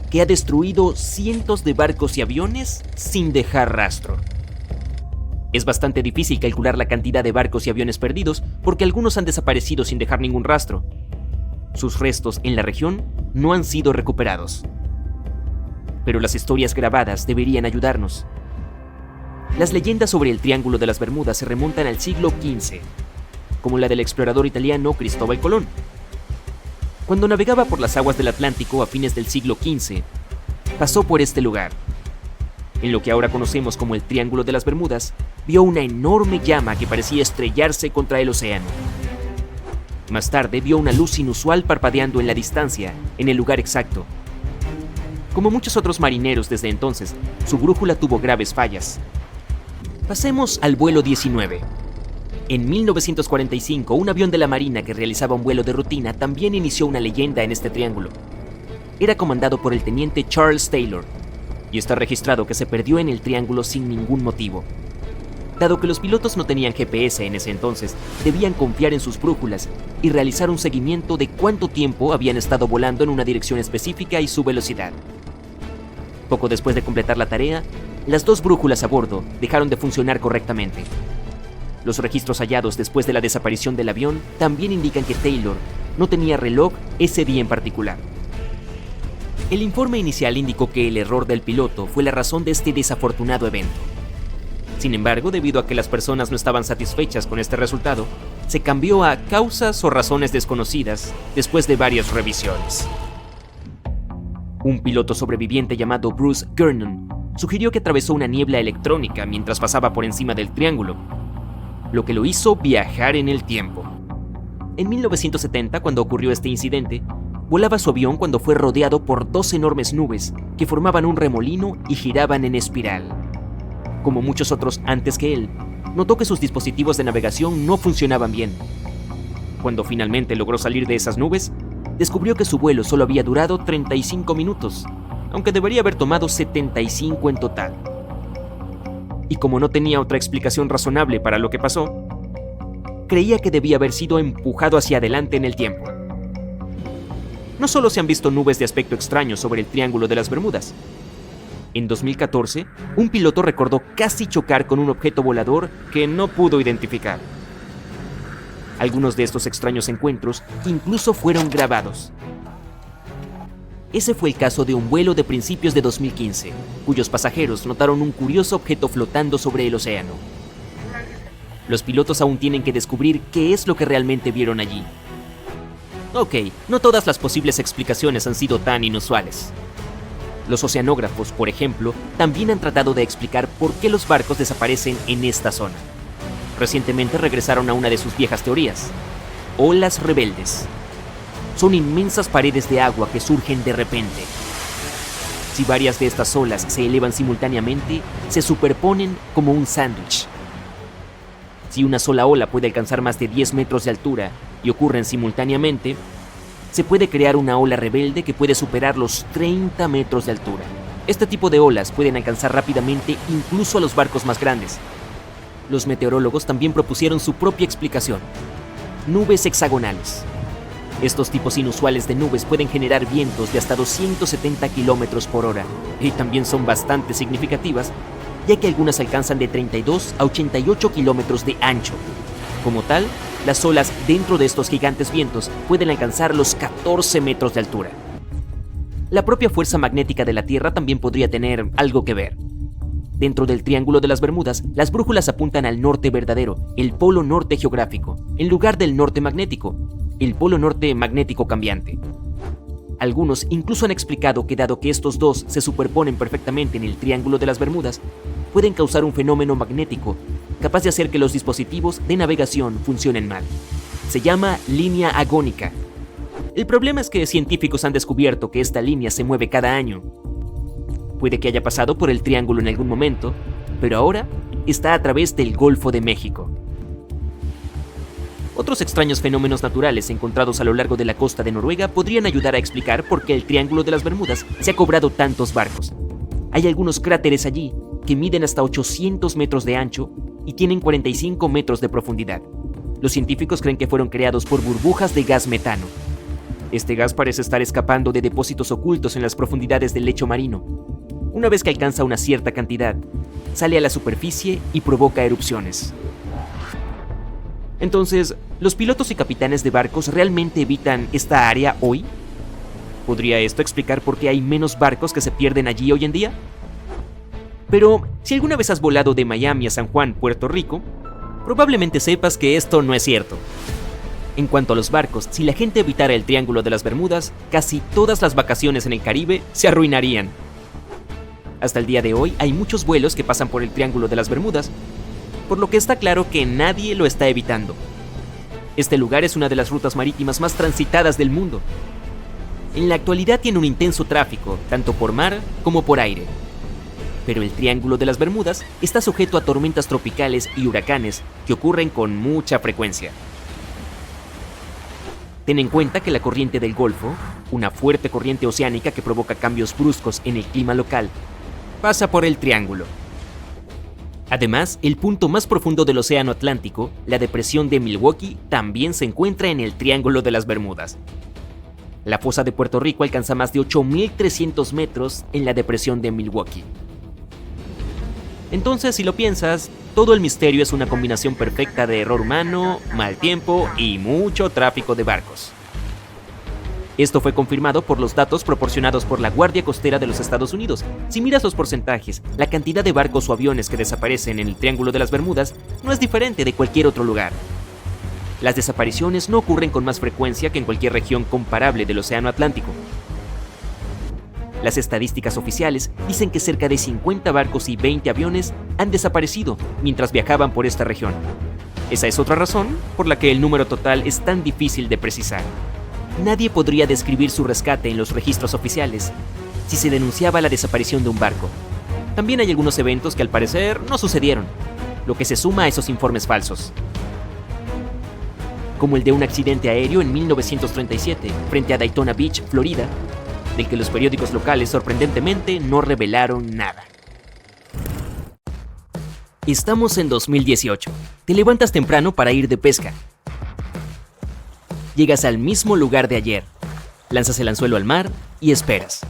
que ha destruido cientos de barcos y aviones sin dejar rastro. Es bastante difícil calcular la cantidad de barcos y aviones perdidos porque algunos han desaparecido sin dejar ningún rastro. Sus restos en la región no han sido recuperados. Pero las historias grabadas deberían ayudarnos. Las leyendas sobre el Triángulo de las Bermudas se remontan al siglo XV, como la del explorador italiano Cristóbal Colón. Cuando navegaba por las aguas del Atlántico a fines del siglo XV, pasó por este lugar. En lo que ahora conocemos como el Triángulo de las Bermudas, vio una enorme llama que parecía estrellarse contra el océano. Más tarde vio una luz inusual parpadeando en la distancia, en el lugar exacto. Como muchos otros marineros desde entonces, su brújula tuvo graves fallas. Pasemos al vuelo 19. En 1945, un avión de la Marina que realizaba un vuelo de rutina también inició una leyenda en este triángulo. Era comandado por el teniente Charles Taylor, y está registrado que se perdió en el triángulo sin ningún motivo. Dado que los pilotos no tenían GPS en ese entonces, debían confiar en sus brújulas y realizar un seguimiento de cuánto tiempo habían estado volando en una dirección específica y su velocidad. Poco después de completar la tarea, las dos brújulas a bordo dejaron de funcionar correctamente. Los registros hallados después de la desaparición del avión también indican que Taylor no tenía reloj ese día en particular. El informe inicial indicó que el error del piloto fue la razón de este desafortunado evento. Sin embargo, debido a que las personas no estaban satisfechas con este resultado, se cambió a causas o razones desconocidas después de varias revisiones. Un piloto sobreviviente llamado Bruce Gernon sugirió que atravesó una niebla electrónica mientras pasaba por encima del triángulo, lo que lo hizo viajar en el tiempo. En 1970, cuando ocurrió este incidente, volaba su avión cuando fue rodeado por dos enormes nubes que formaban un remolino y giraban en espiral. Como muchos otros antes que él, notó que sus dispositivos de navegación no funcionaban bien. Cuando finalmente logró salir de esas nubes, descubrió que su vuelo solo había durado 35 minutos, aunque debería haber tomado 75 en total. Y como no tenía otra explicación razonable para lo que pasó, creía que debía haber sido empujado hacia adelante en el tiempo. No solo se han visto nubes de aspecto extraño sobre el Triángulo de las Bermudas. En 2014, un piloto recordó casi chocar con un objeto volador que no pudo identificar. Algunos de estos extraños encuentros incluso fueron grabados. Ese fue el caso de un vuelo de principios de 2015, cuyos pasajeros notaron un curioso objeto flotando sobre el océano. Los pilotos aún tienen que descubrir qué es lo que realmente vieron allí. Ok, no todas las posibles explicaciones han sido tan inusuales. Los oceanógrafos, por ejemplo, también han tratado de explicar por qué los barcos desaparecen en esta zona. Recientemente regresaron a una de sus viejas teorías: olas rebeldes. Son inmensas paredes de agua que surgen de repente. Si varias de estas olas se elevan simultáneamente, se superponen como un sándwich. Si una sola ola puede alcanzar más de 10 metros de altura y ocurren simultáneamente, se puede crear una ola rebelde que puede superar los 30 metros de altura. Este tipo de olas pueden alcanzar rápidamente incluso a los barcos más grandes. Los meteorólogos también propusieron su propia explicación: nubes hexagonales. Estos tipos inusuales de nubes pueden generar vientos de hasta 270 kilómetros por hora y también son bastante significativas, ya que algunas alcanzan de 32 a 88 kilómetros de ancho. Como tal, las olas dentro de estos gigantes vientos pueden alcanzar los 14 metros de altura. La propia fuerza magnética de la Tierra también podría tener algo que ver. Dentro del Triángulo de las Bermudas, las brújulas apuntan al norte verdadero, el polo norte geográfico, en lugar del norte magnético, el polo norte magnético cambiante. Algunos incluso han explicado que dado que estos dos se superponen perfectamente en el Triángulo de las Bermudas, pueden causar un fenómeno magnético capaz de hacer que los dispositivos de navegación funcionen mal. Se llama línea agónica. El problema es que científicos han descubierto que esta línea se mueve cada año. Puede que haya pasado por el triángulo en algún momento, pero ahora está a través del Golfo de México. Otros extraños fenómenos naturales encontrados a lo largo de la costa de Noruega podrían ayudar a explicar por qué el Triángulo de las Bermudas se ha cobrado tantos barcos. Hay algunos cráteres allí que miden hasta 800 metros de ancho y tienen 45 metros de profundidad. Los científicos creen que fueron creados por burbujas de gas metano. Este gas parece estar escapando de depósitos ocultos en las profundidades del lecho marino. Una vez que alcanza una cierta cantidad, sale a la superficie y provoca erupciones. Entonces, ¿los pilotos y capitanes de barcos realmente evitan esta área hoy? ¿Podría esto explicar por qué hay menos barcos que se pierden allí hoy en día? Pero, si alguna vez has volado de Miami a San Juan, Puerto Rico, probablemente sepas que esto no es cierto. En cuanto a los barcos, si la gente evitara el Triángulo de las Bermudas, casi todas las vacaciones en el Caribe se arruinarían. Hasta el día de hoy hay muchos vuelos que pasan por el Triángulo de las Bermudas, por lo que está claro que nadie lo está evitando. Este lugar es una de las rutas marítimas más transitadas del mundo. En la actualidad tiene un intenso tráfico, tanto por mar como por aire. Pero el Triángulo de las Bermudas está sujeto a tormentas tropicales y huracanes que ocurren con mucha frecuencia. Ten en cuenta que la corriente del Golfo, una fuerte corriente oceánica que provoca cambios bruscos en el clima local, pasa por el Triángulo. Además, el punto más profundo del Océano Atlántico, la depresión de Milwaukee, también se encuentra en el Triángulo de las Bermudas. La fosa de Puerto Rico alcanza más de 8.300 metros en la depresión de Milwaukee. Entonces, si lo piensas, todo el misterio es una combinación perfecta de error humano, mal tiempo y mucho tráfico de barcos. Esto fue confirmado por los datos proporcionados por la Guardia Costera de los Estados Unidos. Si miras los porcentajes, la cantidad de barcos o aviones que desaparecen en el Triángulo de las Bermudas no es diferente de cualquier otro lugar. Las desapariciones no ocurren con más frecuencia que en cualquier región comparable del Océano Atlántico. Las estadísticas oficiales dicen que cerca de 50 barcos y 20 aviones han desaparecido mientras viajaban por esta región. Esa es otra razón por la que el número total es tan difícil de precisar. Nadie podría describir su rescate en los registros oficiales si se denunciaba la desaparición de un barco. También hay algunos eventos que al parecer no sucedieron, lo que se suma a esos informes falsos. Como el de un accidente aéreo en 1937 frente a Daytona Beach, Florida, del que los periódicos locales sorprendentemente no revelaron nada. Estamos en 2018. Te levantas temprano para ir de pesca. Llegas al mismo lugar de ayer. Lanzas el anzuelo al mar y esperas.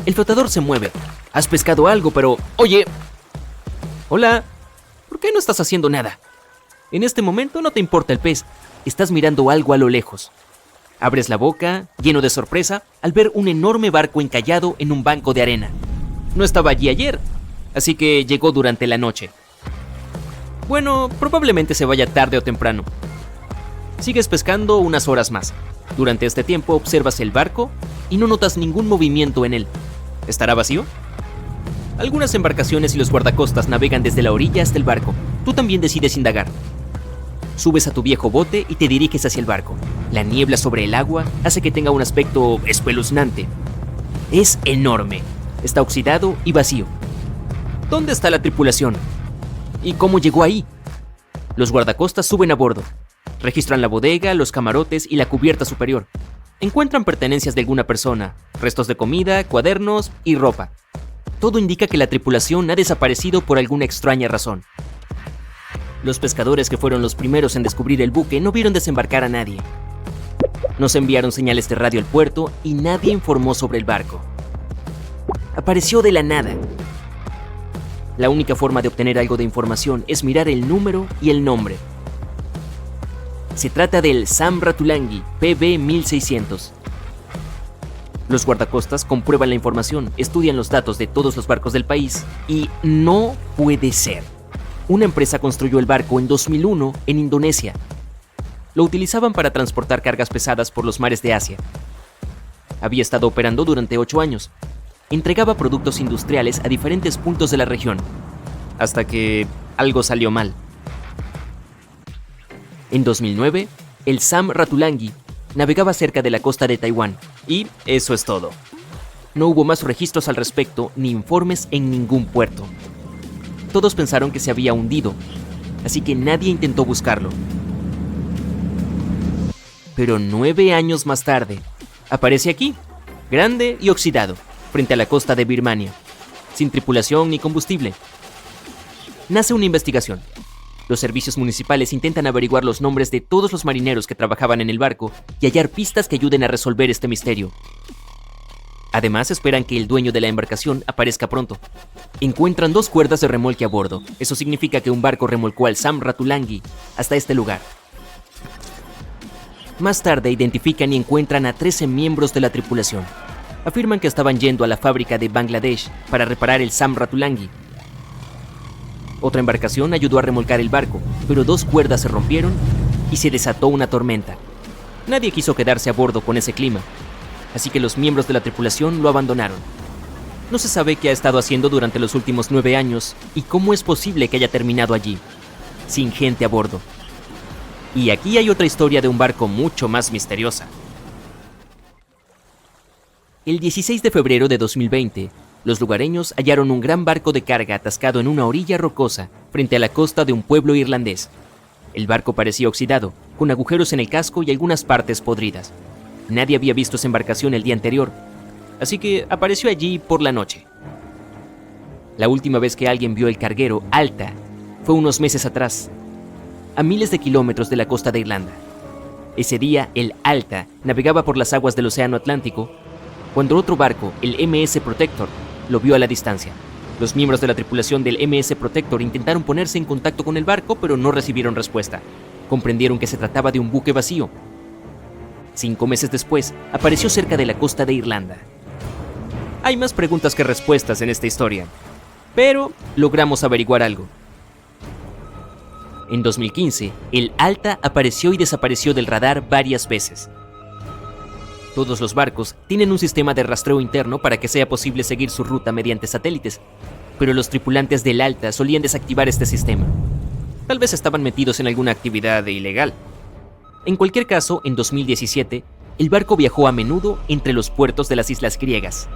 El flotador se mueve. Has pescado algo, pero... ¡Oye! Hola. ¿Por qué no estás haciendo nada? En este momento no te importa el pez. Estás mirando algo a lo lejos. Abres la boca, lleno de sorpresa, al ver un enorme barco encallado en un banco de arena. No estaba allí ayer, así que llegó durante la noche. Bueno, probablemente se vaya tarde o temprano. Sigues pescando unas horas más. Durante este tiempo observas el barco y no notas ningún movimiento en él. ¿Estará vacío? Algunas embarcaciones y los guardacostas navegan desde la orilla hasta el barco. Tú también decides indagar. Subes a tu viejo bote y te diriges hacia el barco. La niebla sobre el agua hace que tenga un aspecto espeluznante. Es enorme. Está oxidado y vacío. ¿Dónde está la tripulación? ¿Y cómo llegó ahí? Los guardacostas suben a bordo. Registran la bodega, los camarotes y la cubierta superior. Encuentran pertenencias de alguna persona, restos de comida, cuadernos y ropa. Todo indica que la tripulación ha desaparecido por alguna extraña razón. Los pescadores que fueron los primeros en descubrir el buque no vieron desembarcar a nadie. No se enviaron señales de radio al puerto y nadie informó sobre el barco. Apareció de la nada. La única forma de obtener algo de información es mirar el número y el nombre. Se trata del Sam Ratulangi PB 1600. Los guardacostas comprueban la información, estudian los datos de todos los barcos del país y no puede ser. Una empresa construyó el barco en 2001 en Indonesia. Lo utilizaban para transportar cargas pesadas por los mares de Asia. Había estado operando durante 8 años. Entregaba productos industriales a diferentes puntos de la región, hasta que algo salió mal. En 2009, el Sam Ratulangi navegaba cerca de la costa de Taiwán, y eso es todo. No hubo más registros al respecto ni informes en ningún puerto. Todos pensaron que se había hundido, así que nadie intentó buscarlo. Pero 9 años más tarde, aparece aquí, grande y oxidado, frente a la costa de Birmania, sin tripulación ni combustible. Nace una investigación. Los servicios municipales intentan averiguar los nombres de todos los marineros que trabajaban en el barco y hallar pistas que ayuden a resolver este misterio. Además, esperan que el dueño de la embarcación aparezca pronto. Encuentran 2 cuerdas de remolque a bordo. Eso significa que un barco remolcó al Sam Ratulangi hasta este lugar. Más tarde identifican y encuentran a 13 miembros de la tripulación. Afirman que estaban yendo a la fábrica de Bangladesh para reparar el Sam Ratulangi. Otra embarcación ayudó a remolcar el barco, pero 2 cuerdas se rompieron y se desató una tormenta. Nadie quiso quedarse a bordo con ese clima, así que los miembros de la tripulación lo abandonaron. No se sabe qué ha estado haciendo durante los últimos 9 años y cómo es posible que haya terminado allí, sin gente a bordo. Y aquí hay otra historia de un barco mucho más misteriosa. El 16 de febrero de 2020, los lugareños hallaron un gran barco de carga atascado en una orilla rocosa frente a la costa de un pueblo irlandés. El barco parecía oxidado, con agujeros en el casco y algunas partes podridas. Nadie había visto esa embarcación el día anterior, así que apareció allí por la noche. La última vez que alguien vio el carguero Alta fue unos meses atrás, a miles de kilómetros de la costa de Irlanda. Ese día, el Alta navegaba por las aguas del Océano Atlántico, cuando otro barco, el MS Protector, lo vio a la distancia. Los miembros de la tripulación del MS Protector intentaron ponerse en contacto con el barco, pero no recibieron respuesta. Comprendieron que se trataba de un buque vacío. 5 meses después, apareció cerca de la costa de Irlanda. Hay más preguntas que respuestas en esta historia, pero logramos averiguar algo. En 2015, el Alta apareció y desapareció del radar varias veces. Todos los barcos tienen un sistema de rastreo interno para que sea posible seguir su ruta mediante satélites, pero los tripulantes del Alta solían desactivar este sistema. Tal vez estaban metidos en alguna actividad ilegal. En cualquier caso, en 2017, el barco viajó a menudo entre los puertos de las islas griegas.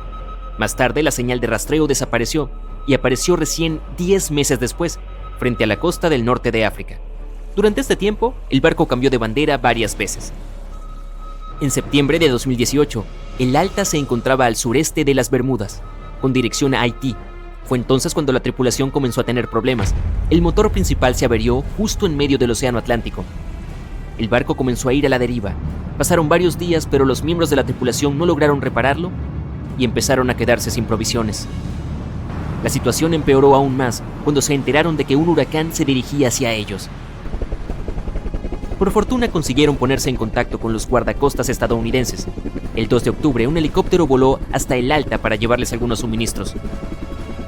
Más tarde, la señal de rastreo desapareció y apareció recién 10 meses después, frente a la costa del norte de África. Durante este tiempo, el barco cambió de bandera varias veces. En septiembre de 2018, el Alta se encontraba al sureste de las Bermudas, con dirección a Haití. Fue entonces cuando la tripulación comenzó a tener problemas. El motor principal se averió justo en medio del Océano Atlántico. El barco comenzó a ir a la deriva. Pasaron varios días, pero los miembros de la tripulación no lograron repararlo y empezaron a quedarse sin provisiones. La situación empeoró aún más cuando se enteraron de que un huracán se dirigía hacia ellos. Por fortuna consiguieron ponerse en contacto con los guardacostas estadounidenses. El 2 de octubre, un helicóptero voló hasta el Alta para llevarles algunos suministros.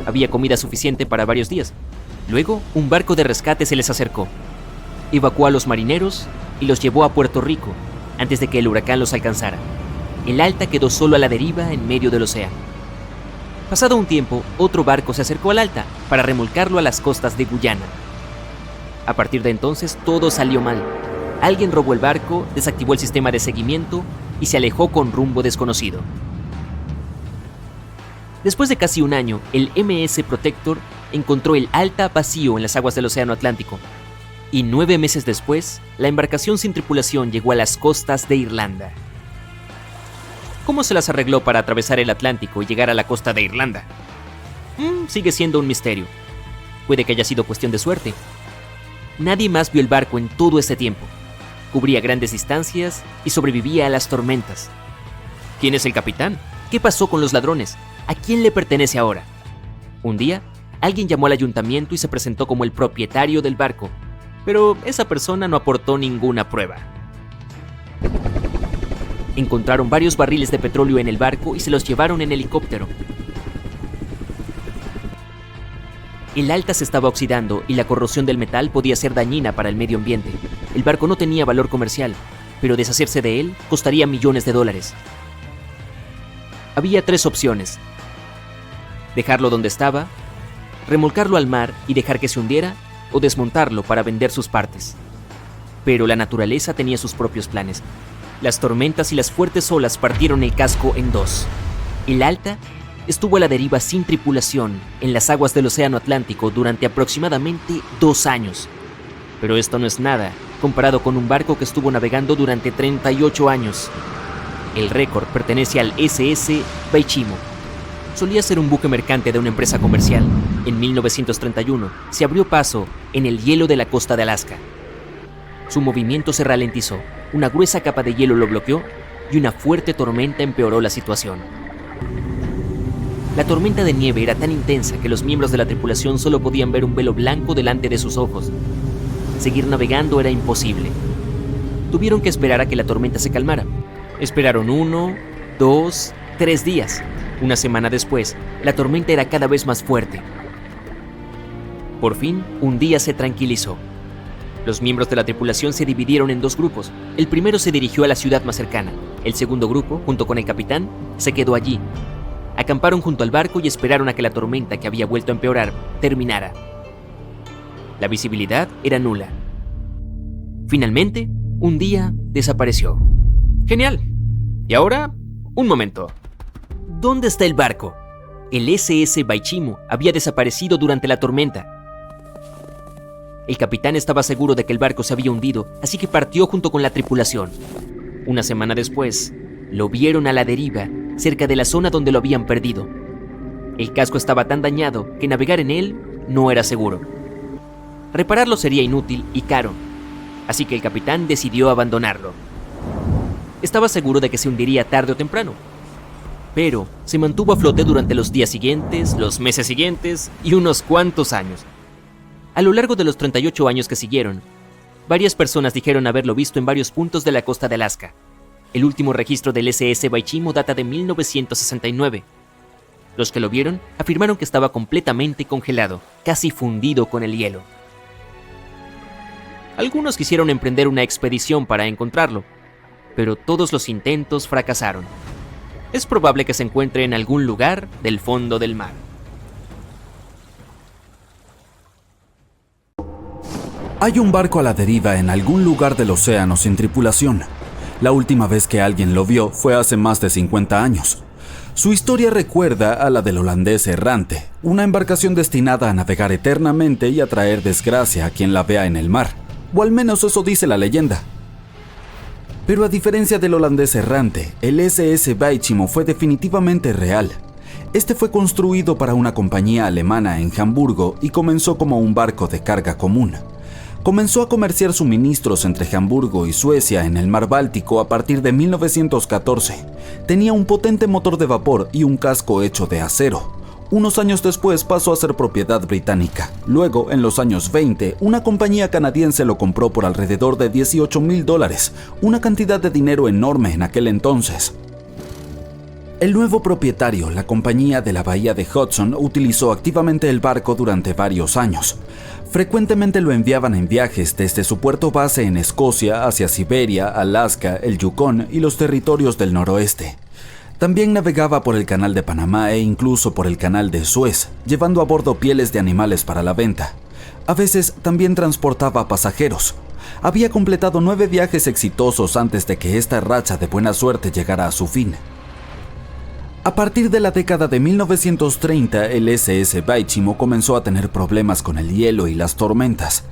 Había comida suficiente para varios días. Luego, un barco de rescate se les acercó. Evacuó a los marineros y los llevó a Puerto Rico antes de que el huracán los alcanzara. El Alta quedó solo a la deriva en medio del océano. Pasado un tiempo, otro barco se acercó al Alta para remolcarlo a las costas de Guyana. A partir de entonces, todo salió mal. Alguien robó el barco, desactivó el sistema de seguimiento y se alejó con rumbo desconocido. Después de casi un año, el MS Protector encontró el Alta vacío en las aguas del Océano Atlántico. Y 9 meses después, la embarcación sin tripulación llegó a las costas de Irlanda. ¿Cómo se las arregló para atravesar el Atlántico y llegar a la costa de Irlanda? Sigue siendo un misterio. Puede que haya sido cuestión de suerte. Nadie más vio el barco en todo este tiempo. Cubría grandes distancias y sobrevivía a las tormentas. ¿Quién es el capitán? ¿Qué pasó con los ladrones? ¿A quién le pertenece ahora? Un día, alguien llamó al ayuntamiento y se presentó como el propietario del barco, pero esa persona no aportó ninguna prueba. Encontraron varios barriles de petróleo en el barco y se los llevaron en helicóptero. El Alta se estaba oxidando y la corrosión del metal podía ser dañina para el medio ambiente. El barco no tenía valor comercial, pero deshacerse de él costaría millones de dólares. Había 3 opciones: dejarlo donde estaba, remolcarlo al mar y dejar que se hundiera, o desmontarlo para vender sus partes. Pero la naturaleza tenía sus propios planes. Las tormentas y las fuertes olas partieron el casco en 2. El Alta estuvo a la deriva sin tripulación en las aguas del Océano Atlántico durante aproximadamente 2 años. Pero esto no es nada comparado con un barco que estuvo navegando durante 38 años. El récord pertenece al SS Baichimo. Solía ser un buque mercante de una empresa comercial. En 1931 se abrió paso en el hielo de la costa de Alaska. Su movimiento se ralentizó, una gruesa capa de hielo lo bloqueó y una fuerte tormenta empeoró la situación. La tormenta de nieve era tan intensa que los miembros de la tripulación solo podían ver un velo blanco delante de sus ojos. Seguir navegando era imposible. Tuvieron que esperar a que la tormenta se calmara. Esperaron 1, 2, 3 días. Una semana después, la tormenta era cada vez más fuerte. Por fin, un día se tranquilizó. Los miembros de la tripulación se dividieron en 2 grupos. El primero se dirigió a la ciudad más cercana. El segundo grupo, junto con el capitán, se quedó allí. Acamparon junto al barco y esperaron a que la tormenta, que había vuelto a empeorar, terminara. La visibilidad era nula. Finalmente, un día desapareció. ¡Genial! Y ahora, un momento. ¿Dónde está el barco? El SS Baichimo había desaparecido durante la tormenta. El capitán estaba seguro de que el barco se había hundido, así que partió junto con la tripulación. Una semana después, lo vieron a la deriva, cerca de la zona donde lo habían perdido. El casco estaba tan dañado que navegar en él no era seguro. Repararlo sería inútil y caro, así que el capitán decidió abandonarlo. Estaba seguro de que se hundiría tarde o temprano, pero se mantuvo a flote durante los días siguientes, los meses siguientes y unos cuantos años. A lo largo de los 38 años que siguieron, varias personas dijeron haberlo visto en varios puntos de la costa de Alaska. El último registro del SS Baichimo data de 1969. Los que lo vieron afirmaron que estaba completamente congelado, casi fundido con el hielo. Algunos quisieron emprender una expedición para encontrarlo, pero todos los intentos fracasaron. Es probable que se encuentre en algún lugar del fondo del mar. Hay un barco a la deriva en algún lugar del océano sin tripulación. La última vez que alguien lo vio fue hace más de 50 años. Su historia recuerda a la del holandés errante, una embarcación destinada a navegar eternamente y a traer desgracia a quien la vea en el mar, o al menos eso dice la leyenda. Pero a diferencia del holandés errante, el SS Baichimo fue definitivamente real. Este fue construido para una compañía alemana en Hamburgo y comenzó como un barco de carga común. Comenzó a comerciar suministros entre Hamburgo y Suecia en el mar Báltico a partir de 1914. Tenía un potente motor de vapor y un casco hecho de acero. Unos años después pasó a ser propiedad británica. Luego, en los años 20, una compañía canadiense lo compró por alrededor de $18,000, una cantidad de dinero enorme en aquel entonces. El nuevo propietario, la compañía de la bahía de Hudson, utilizó activamente el barco durante varios años. Frecuentemente lo enviaban en viajes desde su puerto base en Escocia hacia Siberia, Alaska, el Yukón y los territorios del noroeste. También navegaba por el Canal de Panamá e incluso por el Canal de Suez, llevando a bordo pieles de animales para la venta. A veces también transportaba pasajeros. Había completado 9 viajes exitosos antes de que esta racha de buena suerte llegara a su fin. A partir de la década de 1930, el SS Baichimo comenzó a tener problemas con el hielo y las tormentas.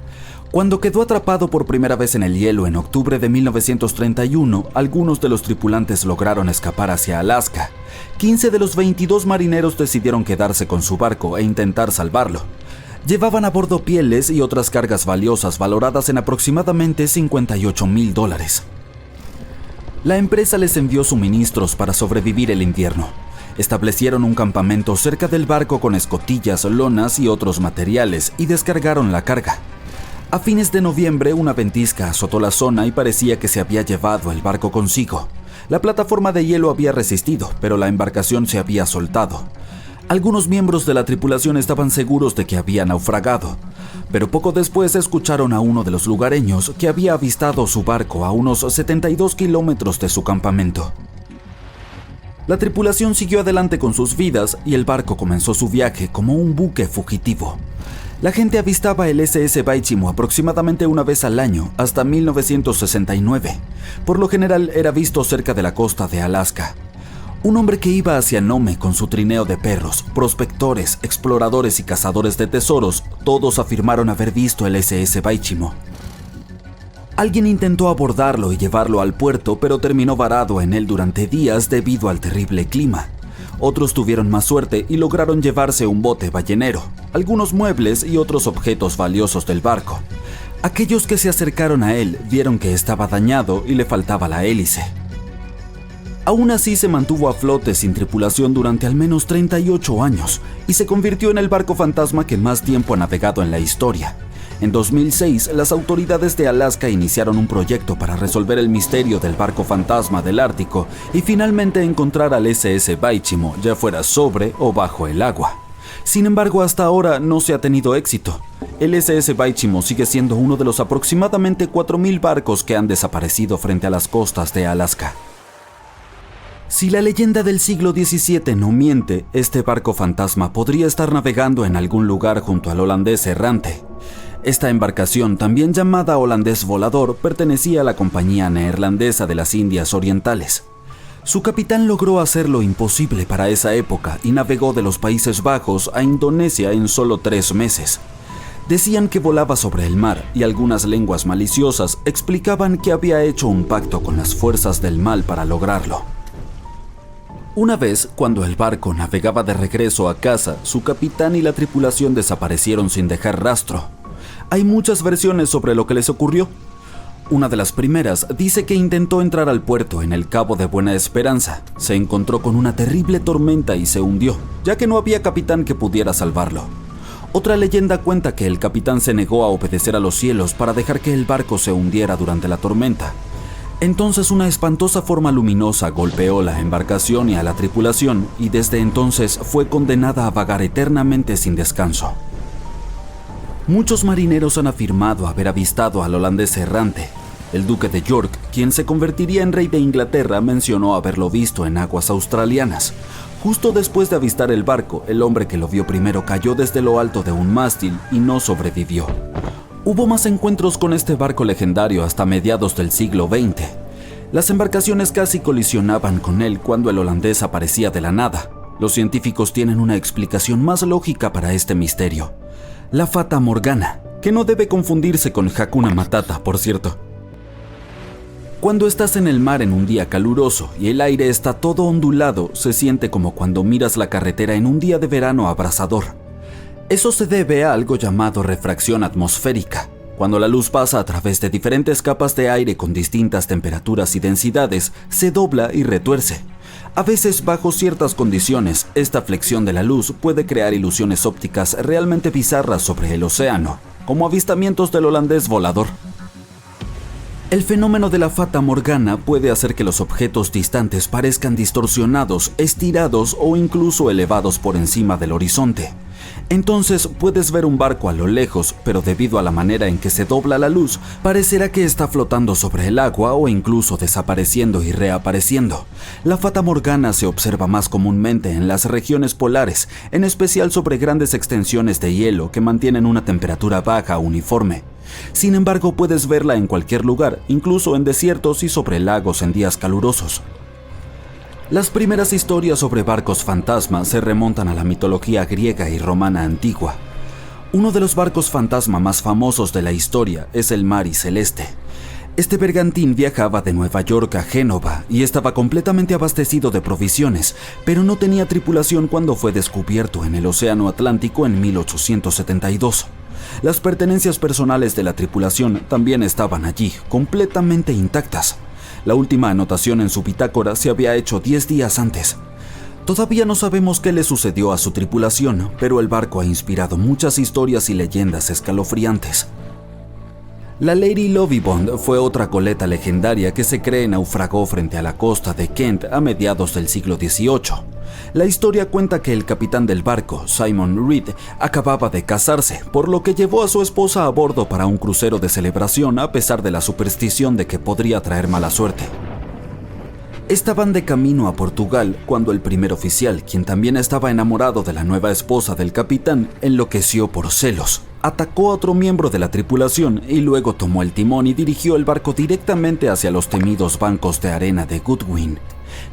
Cuando quedó atrapado por primera vez en el hielo en octubre de 1931, algunos de los tripulantes lograron escapar hacia Alaska. 15 de los 22 marineros decidieron quedarse con su barco e intentar salvarlo. Llevaban a bordo pieles y otras cargas valiosas valoradas en aproximadamente $58,000. La empresa les envió suministros para sobrevivir el invierno. Establecieron un campamento cerca del barco con escotillas, lonas y otros materiales y descargaron la carga. A fines de noviembre, una ventisca azotó la zona y parecía que se había llevado el barco consigo. La plataforma de hielo había resistido, pero la embarcación se había soltado. Algunos miembros de la tripulación estaban seguros de que había naufragado, pero poco después escucharon a uno de los lugareños que había avistado su barco a unos 72 kilómetros de su campamento. La tripulación siguió adelante con sus vidas y el barco comenzó su viaje como un buque fugitivo. La gente avistaba el SS Baichimo aproximadamente una vez al año hasta 1969. Por lo general era visto cerca de la costa de Alaska. Un hombre que iba hacia Nome con su trineo de perros, prospectores, exploradores y cazadores de tesoros, todos afirmaron haber visto el SS Baichimo. Alguien intentó abordarlo y llevarlo al puerto, pero terminó varado en él durante días debido al terrible clima. Otros tuvieron más suerte y lograron llevarse un bote ballenero, algunos muebles y otros objetos valiosos del barco. Aquellos que se acercaron a él vieron que estaba dañado y le faltaba la hélice. Aún así se mantuvo a flote sin tripulación durante al menos 38 años y se convirtió en el barco fantasma que más tiempo ha navegado en la historia. En 2006, las autoridades de Alaska iniciaron un proyecto para resolver el misterio del barco fantasma del Ártico y finalmente encontrar al SS Baichimo, ya fuera sobre o bajo el agua. Sin embargo, hasta ahora no se ha tenido éxito. El SS Baichimo sigue siendo uno de los aproximadamente 4,000 barcos que han desaparecido frente a las costas de Alaska. Si la leyenda del siglo XVII no miente, este barco fantasma podría estar navegando en algún lugar junto al holandés errante. Esta embarcación, también llamada holandés volador, pertenecía a la Compañía Neerlandesa de las Indias Orientales. Su capitán logró hacer lo imposible para esa época y navegó de los Países Bajos a Indonesia en solo 3 meses. Decían que volaba sobre el mar y algunas lenguas maliciosas explicaban que había hecho un pacto con las fuerzas del mal para lograrlo. Una vez, cuando el barco navegaba de regreso a casa, su capitán y la tripulación desaparecieron sin dejar rastro. Hay muchas versiones sobre lo que les ocurrió. Una de las primeras dice que intentó entrar al puerto en el Cabo de Buena Esperanza. Se encontró con una terrible tormenta y se hundió, ya que no había capitán que pudiera salvarlo. Otra leyenda cuenta que el capitán se negó a obedecer a los cielos para dejar que el barco se hundiera durante la tormenta. Entonces una espantosa forma luminosa golpeó la embarcación y a la tripulación, y desde entonces fue condenada a vagar eternamente sin descanso. Muchos marineros han afirmado haber avistado al holandés errante. El duque de York, quien se convertiría en rey de Inglaterra, mencionó haberlo visto en aguas australianas. Justo después de avistar el barco, el hombre que lo vio primero cayó desde lo alto de un mástil y no sobrevivió. Hubo más encuentros con este barco legendario hasta mediados del siglo XX. Las embarcaciones casi colisionaban con él cuando el holandés aparecía de la nada. Los científicos tienen una explicación más lógica para este misterio: la Fata Morgana, que no debe confundirse con Hakuna Matata, por cierto. Cuando estás en el mar en un día caluroso y el aire está todo ondulado, se siente como cuando miras la carretera en un día de verano abrasador. Eso se debe a algo llamado refracción atmosférica. Cuando la luz pasa a través de diferentes capas de aire con distintas temperaturas y densidades, se dobla y retuerce. A veces, bajo ciertas condiciones, esta flexión de la luz puede crear ilusiones ópticas realmente bizarras sobre el océano, como avistamientos del holandés volador. El fenómeno de la Fata Morgana puede hacer que los objetos distantes parezcan distorsionados, estirados o incluso elevados por encima del horizonte. Entonces puedes ver un barco a lo lejos, pero debido a la manera en que se dobla la luz, parecerá que está flotando sobre el agua o incluso desapareciendo y reapareciendo. La Fata Morgana se observa más comúnmente en las regiones polares, en especial sobre grandes extensiones de hielo que mantienen una temperatura baja uniforme. Sin embargo, puedes verla en cualquier lugar, incluso en desiertos y sobre lagos en días calurosos. Las primeras historias sobre barcos fantasma se remontan a la mitología griega y romana antigua. Uno de los barcos fantasma más famosos de la historia es el Mari Celeste. Este bergantín viajaba de Nueva York a Génova y estaba completamente abastecido de provisiones, pero no tenía tripulación cuando fue descubierto en el Océano Atlántico en 1872. Las pertenencias personales de la tripulación también estaban allí, completamente intactas. La última anotación en su bitácora se había hecho 10 días antes. Todavía no sabemos qué le sucedió a su tripulación, pero el barco ha inspirado muchas historias y leyendas escalofriantes. La Lady Lovibond fue otra goleta legendaria que se cree naufragó frente a la costa de Kent a mediados del siglo XVIII. La historia cuenta que el capitán del barco, Simon Reed, acababa de casarse, por lo que llevó a su esposa a bordo para un crucero de celebración a pesar de la superstición de que podría traer mala suerte. Estaban de camino a Portugal cuando el primer oficial, quien también estaba enamorado de la nueva esposa del capitán, enloqueció por celos. Atacó a otro miembro de la tripulación y luego tomó el timón y dirigió el barco directamente hacia los temidos bancos de arena de Goodwin.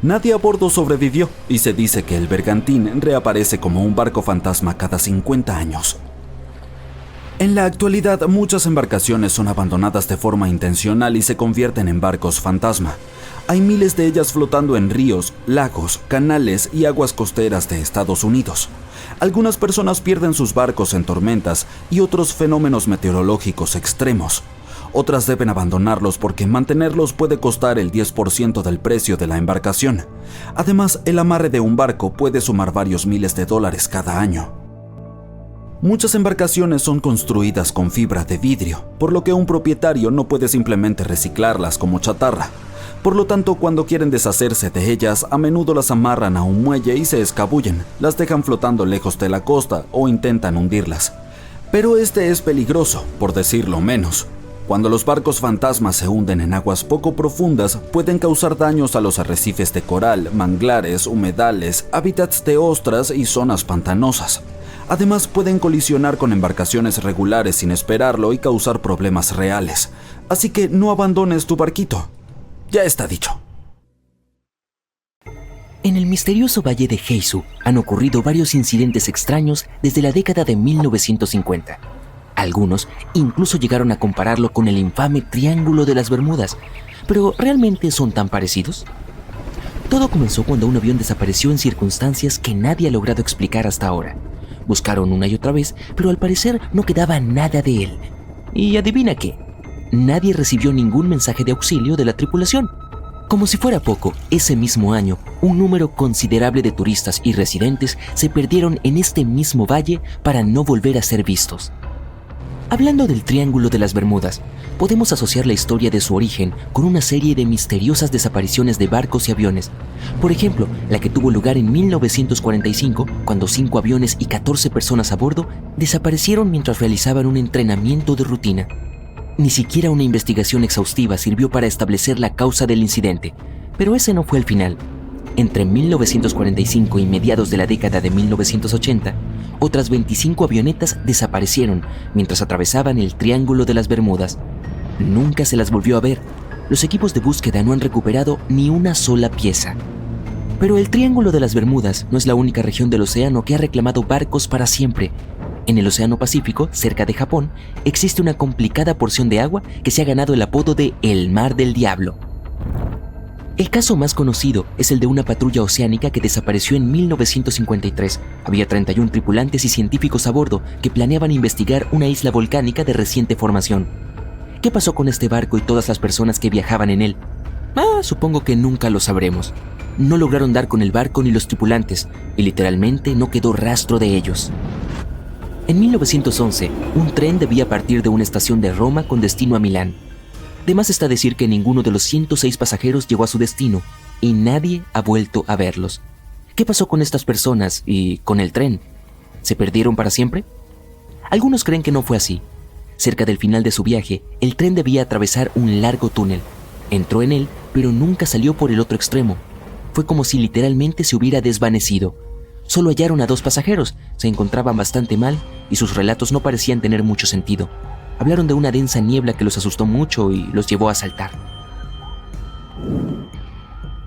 Nadie a bordo sobrevivió y se dice que el bergantín reaparece como un barco fantasma cada 50 años. En la actualidad, muchas embarcaciones son abandonadas de forma intencional y se convierten en barcos fantasma. Hay miles de ellas flotando en ríos, lagos, canales y aguas costeras de Estados Unidos. Algunas personas pierden sus barcos en tormentas y otros fenómenos meteorológicos extremos. Otras deben abandonarlos porque mantenerlos puede costar el 10% del precio de la embarcación. Además, el amarre de un barco puede sumar varios miles de dólares cada año. Muchas embarcaciones son construidas con fibra de vidrio, por lo que un propietario no puede simplemente reciclarlas como chatarra. Por lo tanto, cuando quieren deshacerse de ellas, a menudo las amarran a un muelle y se escabullen, las dejan flotando lejos de la costa o intentan hundirlas. Pero este es peligroso, por decirlo menos. Cuando los barcos fantasmas se hunden en aguas poco profundas, pueden causar daños a los arrecifes de coral, manglares, humedales, hábitats de ostras y zonas pantanosas. Además, pueden colisionar con embarcaciones regulares sin esperarlo y causar problemas reales. Así que no abandones tu barquito. Ya está dicho. En el misterioso valle de Heisu han ocurrido varios incidentes extraños desde la década de 1950. Algunos incluso llegaron a compararlo con el infame Triángulo de las Bermudas. ¿Pero realmente son tan parecidos? Todo comenzó cuando un avión desapareció en circunstancias que nadie ha logrado explicar hasta ahora. Buscaron una y otra vez, pero al parecer no quedaba nada de él. Y adivina qué, nadie recibió ningún mensaje de auxilio de la tripulación. Como si fuera poco, ese mismo año, un número considerable de turistas y residentes se perdieron en este mismo valle para no volver a ser vistos. Hablando del Triángulo de las Bermudas, podemos asociar la historia de su origen con una serie de misteriosas desapariciones de barcos y aviones. Por ejemplo, la que tuvo lugar en 1945, cuando 5 aviones y 14 personas a bordo desaparecieron mientras realizaban un entrenamiento de rutina. Ni siquiera una investigación exhaustiva sirvió para establecer la causa del incidente, pero ese no fue el final. Entre 1945 y mediados de la década de 1980, otras 25 avionetas desaparecieron mientras atravesaban el Triángulo de las Bermudas. Nunca se las volvió a ver. Los equipos de búsqueda no han recuperado ni una sola pieza. Pero el Triángulo de las Bermudas no es la única región del océano que ha reclamado barcos para siempre. En el Océano Pacífico, cerca de Japón, existe una complicada porción de agua que se ha ganado el apodo de el Mar del Diablo. El caso más conocido es el de una patrulla oceánica que desapareció en 1953. Había 31 tripulantes y científicos a bordo que planeaban investigar una isla volcánica de reciente formación. ¿Qué pasó con este barco y todas las personas que viajaban en él? Supongo que nunca lo sabremos. No lograron dar con el barco ni los tripulantes, y literalmente no quedó rastro de ellos. En 1911, un tren debía partir de una estación de Roma con destino a Milán. De más está decir que ninguno de los 106 pasajeros llegó a su destino y nadie ha vuelto a verlos. ¿Qué pasó con estas personas y con el tren? ¿Se perdieron para siempre? Algunos creen que no fue así. Cerca del final de su viaje, el tren debía atravesar un largo túnel. Entró en él, pero nunca salió por el otro extremo. Fue como si literalmente se hubiera desvanecido. Solo hallaron a 2 pasajeros, se encontraban bastante mal y sus relatos no parecían tener mucho sentido. Hablaron de una densa niebla que los asustó mucho y los llevó a saltar.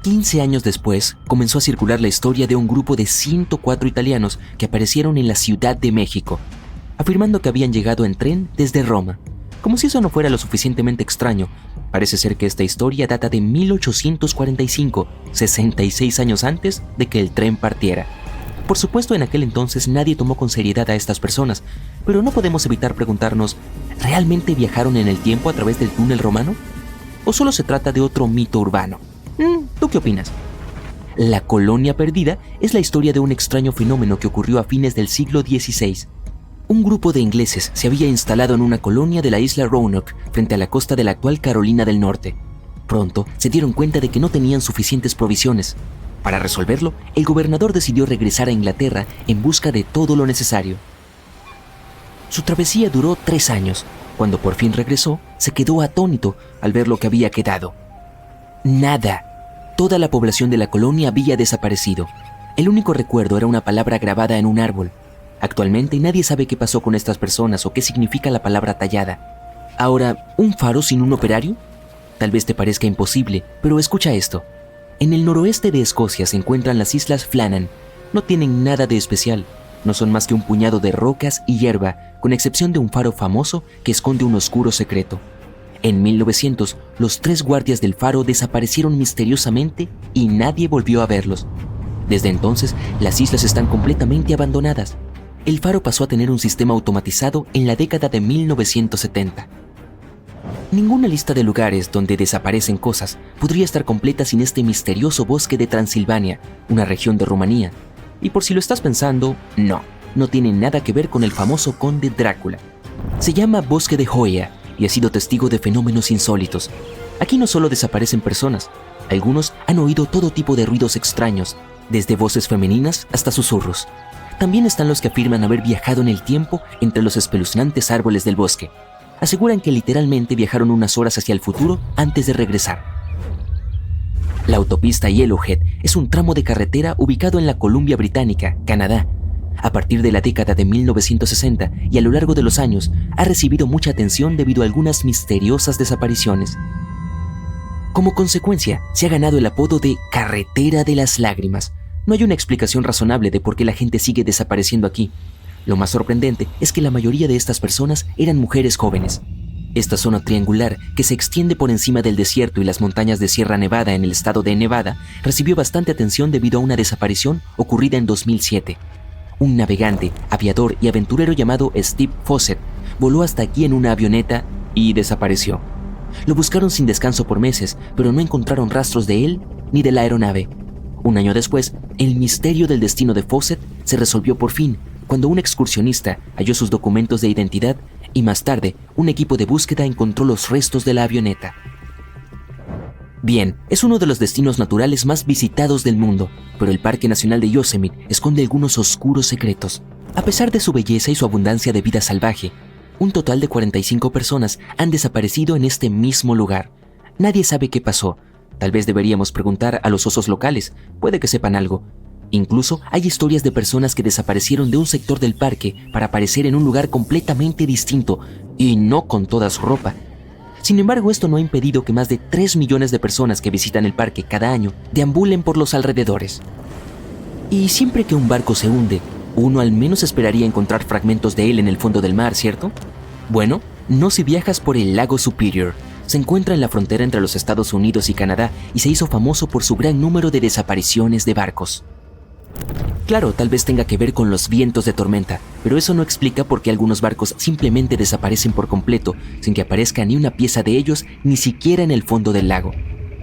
15 años después, comenzó a circular la historia de un grupo de 104 italianos que aparecieron en la Ciudad de México, afirmando que habían llegado en tren desde Roma. Como si eso no fuera lo suficientemente extraño, parece ser que esta historia data de 1845, 66 años antes de que el tren partiera. Por supuesto, en aquel entonces nadie tomó con seriedad a estas personas, pero no podemos evitar preguntarnos, ¿realmente viajaron en el tiempo a través del túnel romano? ¿O solo se trata de otro mito urbano? ¿Tú qué opinas? La colonia perdida es la historia de un extraño fenómeno que ocurrió a fines del siglo XVI. Un grupo de ingleses se había instalado en una colonia de la isla Roanoke, frente a la costa de la actual Carolina del Norte. Pronto se dieron cuenta de que no tenían suficientes provisiones. Para resolverlo, el gobernador decidió regresar a Inglaterra en busca de todo lo necesario. Su travesía duró 3 años. Cuando por fin regresó, se quedó atónito al ver lo que había quedado. Nada. Toda la población de la colonia había desaparecido. El único recuerdo era una palabra grabada en un árbol. Actualmente nadie sabe qué pasó con estas personas o qué significa la palabra tallada. Ahora, ¿un faro sin un operario? Tal vez te parezca imposible, pero escucha esto. En el noroeste de Escocia se encuentran las Islas Flannan. No tienen nada de especial. No son más que un puñado de rocas y hierba, con excepción de un faro famoso que esconde un oscuro secreto. En 1900, los 3 guardias del faro desaparecieron misteriosamente y nadie volvió a verlos. Desde entonces, las islas están completamente abandonadas. El faro pasó a tener un sistema automatizado en la década de 1970. Ninguna lista de lugares donde desaparecen cosas podría estar completa sin este misterioso bosque de Transilvania, una región de Rumanía. Y por si lo estás pensando, no tiene nada que ver con el famoso conde Drácula. Se llama Bosque de Hoya y ha sido testigo de fenómenos insólitos. Aquí no solo desaparecen personas, algunos han oído todo tipo de ruidos extraños, desde voces femeninas hasta susurros. También están los que afirman haber viajado en el tiempo entre los espeluznantes árboles del bosque. Aseguran que literalmente viajaron unas horas hacia el futuro antes de regresar. La autopista Yellowhead es un tramo de carretera ubicado en la Columbia Británica, Canadá. A partir de la década de 1960 y a lo largo de los años, ha recibido mucha atención debido a algunas misteriosas desapariciones. Como consecuencia, se ha ganado el apodo de Carretera de las Lágrimas. No hay una explicación razonable de por qué la gente sigue desapareciendo aquí. Lo más sorprendente es que la mayoría de estas personas eran mujeres jóvenes. Esta zona triangular, que se extiende por encima del desierto y las montañas de Sierra Nevada en el estado de Nevada, recibió bastante atención debido a una desaparición ocurrida en 2007. Un navegante, aviador y aventurero llamado Steve Fossett voló hasta aquí en una avioneta y desapareció. Lo buscaron sin descanso por meses, pero no encontraron rastros de él ni de la aeronave. Un año después, el misterio del destino de Fossett se resolvió por fin, cuando un excursionista halló sus documentos de identidad y más tarde un equipo de búsqueda encontró los restos de la avioneta. Bien, es uno de los destinos naturales más visitados del mundo, pero el Parque Nacional de Yosemite esconde algunos oscuros secretos. A pesar de su belleza y su abundancia de vida salvaje, un total de 45 personas han desaparecido en este mismo lugar. Nadie sabe qué pasó. Tal vez deberíamos preguntar a los osos locales, puede que sepan algo. Incluso hay historias de personas que desaparecieron de un sector del parque para aparecer en un lugar completamente distinto y no con toda su ropa. Sin embargo, esto no ha impedido que más de 3 millones de personas que visitan el parque cada año deambulen por los alrededores. Y siempre que un barco se hunde, uno al menos esperaría encontrar fragmentos de él en el fondo del mar, ¿cierto? Bueno, no si viajas por el lago Superior. Se encuentra en la frontera entre los Estados Unidos y Canadá y se hizo famoso por su gran número de desapariciones de barcos. Claro, tal vez tenga que ver con los vientos de tormenta, pero eso no explica por qué algunos barcos simplemente desaparecen por completo, sin que aparezca ni una pieza de ellos, ni siquiera en el fondo del lago.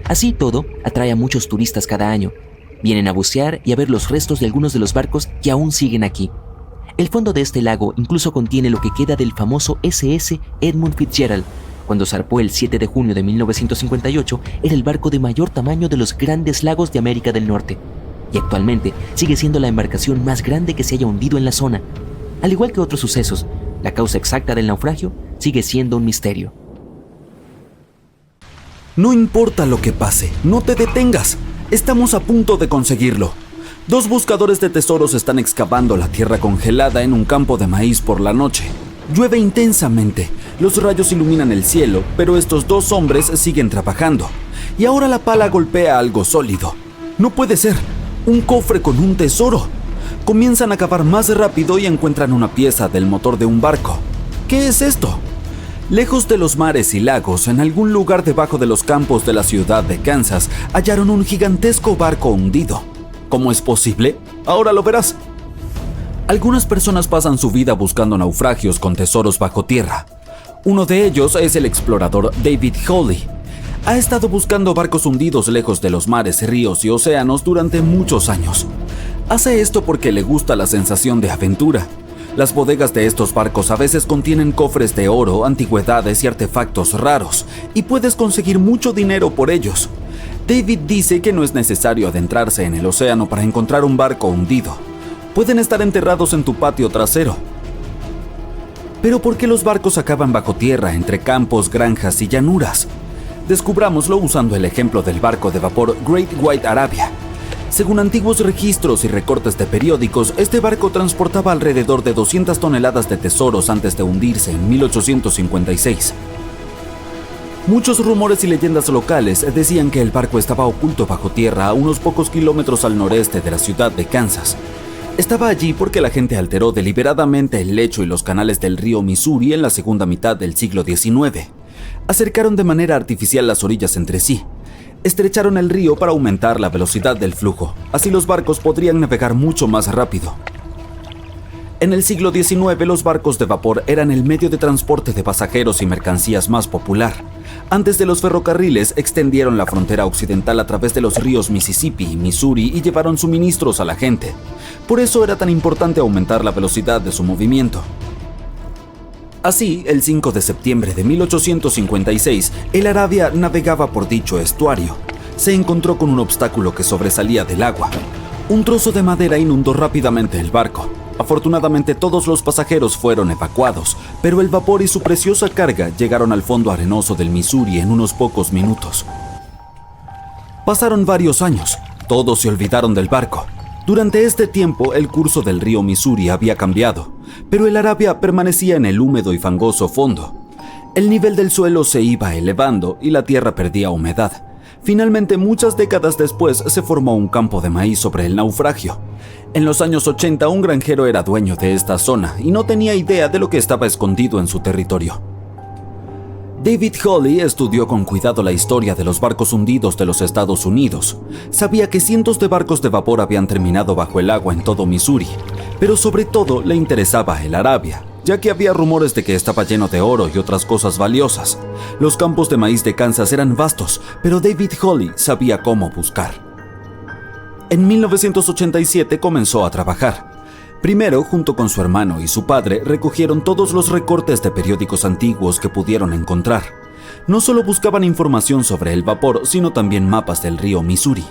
Así todo, atrae a muchos turistas cada año. Vienen a bucear y a ver los restos de algunos de los barcos que aún siguen aquí. El fondo de este lago incluso contiene lo que queda del famoso SS Edmund Fitzgerald. Cuando zarpó el 7 de junio de 1958, era el barco de mayor tamaño de los grandes lagos de América del Norte. Y actualmente sigue siendo la embarcación más grande que se haya hundido en la zona. Al igual que otros sucesos, la causa exacta del naufragio sigue siendo un misterio. No importa lo que pase, no te detengas. Estamos a punto de conseguirlo. 2 buscadores de tesoros están excavando la tierra congelada en un campo de maíz por la noche. Llueve intensamente, los rayos iluminan el cielo, pero estos 2 hombres siguen trabajando. Y ahora la pala golpea algo sólido. No puede ser. Un cofre con un tesoro. Comienzan a cavar más rápido y encuentran una pieza del motor de un barco. ¿Qué es esto? Lejos de los mares y lagos, en algún lugar debajo de los campos de la ciudad de Kansas, hallaron un gigantesco barco hundido. ¿Cómo es posible? Ahora lo verás. Algunas personas pasan su vida buscando naufragios con tesoros bajo tierra. Uno de ellos es el explorador David Hawley. Ha estado buscando barcos hundidos lejos de los mares, ríos y océanos durante muchos años. Hace esto porque le gusta la sensación de aventura. Las bodegas de estos barcos a veces contienen cofres de oro, antigüedades y artefactos raros, y puedes conseguir mucho dinero por ellos. David dice que no es necesario adentrarse en el océano para encontrar un barco hundido. Pueden estar enterrados en tu patio trasero. Pero ¿por qué los barcos acaban bajo tierra entre campos, granjas y llanuras? Descubrámoslo usando el ejemplo del barco de vapor Great White Arabia. Según antiguos registros y recortes de periódicos, este barco transportaba alrededor de 200 toneladas de tesoros antes de hundirse en 1856. Muchos rumores y leyendas locales decían que el barco estaba oculto bajo tierra a unos pocos kilómetros al noreste de la ciudad de Kansas. Estaba allí porque la gente alteró deliberadamente el lecho y los canales del río Missouri en la segunda mitad del siglo XIX. Acercaron de manera artificial las orillas entre sí. Estrecharon el río para aumentar la velocidad del flujo. Así los barcos podrían navegar mucho más rápido. En el siglo XIX, los barcos de vapor eran el medio de transporte de pasajeros y mercancías más popular. Antes de los ferrocarriles, extendieron la frontera occidental a través de los ríos Mississippi y Missouri y llevaron suministros a la gente. Por eso era tan importante aumentar la velocidad de su movimiento. Así, el 5 de septiembre de 1856, el Arabia navegaba por dicho estuario. Se encontró con un obstáculo que sobresalía del agua. Un trozo de madera inundó rápidamente el barco. Afortunadamente, todos los pasajeros fueron evacuados, pero el vapor y su preciosa carga llegaron al fondo arenoso del Missouri en unos pocos minutos. Pasaron varios años. Todos se olvidaron del barco. Durante este tiempo, el curso del río Missouri había cambiado, pero el Arabia permanecía en el húmedo y fangoso fondo. El nivel del suelo se iba elevando y la tierra perdía humedad. Finalmente, muchas décadas después, se formó un campo de maíz sobre el naufragio. En los años 80, un granjero era dueño de esta zona y no tenía idea de lo que estaba escondido en su territorio. David Hawley estudió con cuidado la historia de los barcos hundidos de los Estados Unidos. Sabía que cientos de barcos de vapor habían terminado bajo el agua en todo Missouri, pero sobre todo le interesaba el Arabia, ya que había rumores de que estaba lleno de oro y otras cosas valiosas. Los campos de maíz de Kansas eran vastos, pero David Hawley sabía cómo buscar. En 1987 comenzó a trabajar. Primero, junto con su hermano y su padre, recogieron todos los recortes de periódicos antiguos que pudieron encontrar. No solo buscaban información sobre el vapor, sino también mapas del río Missouri.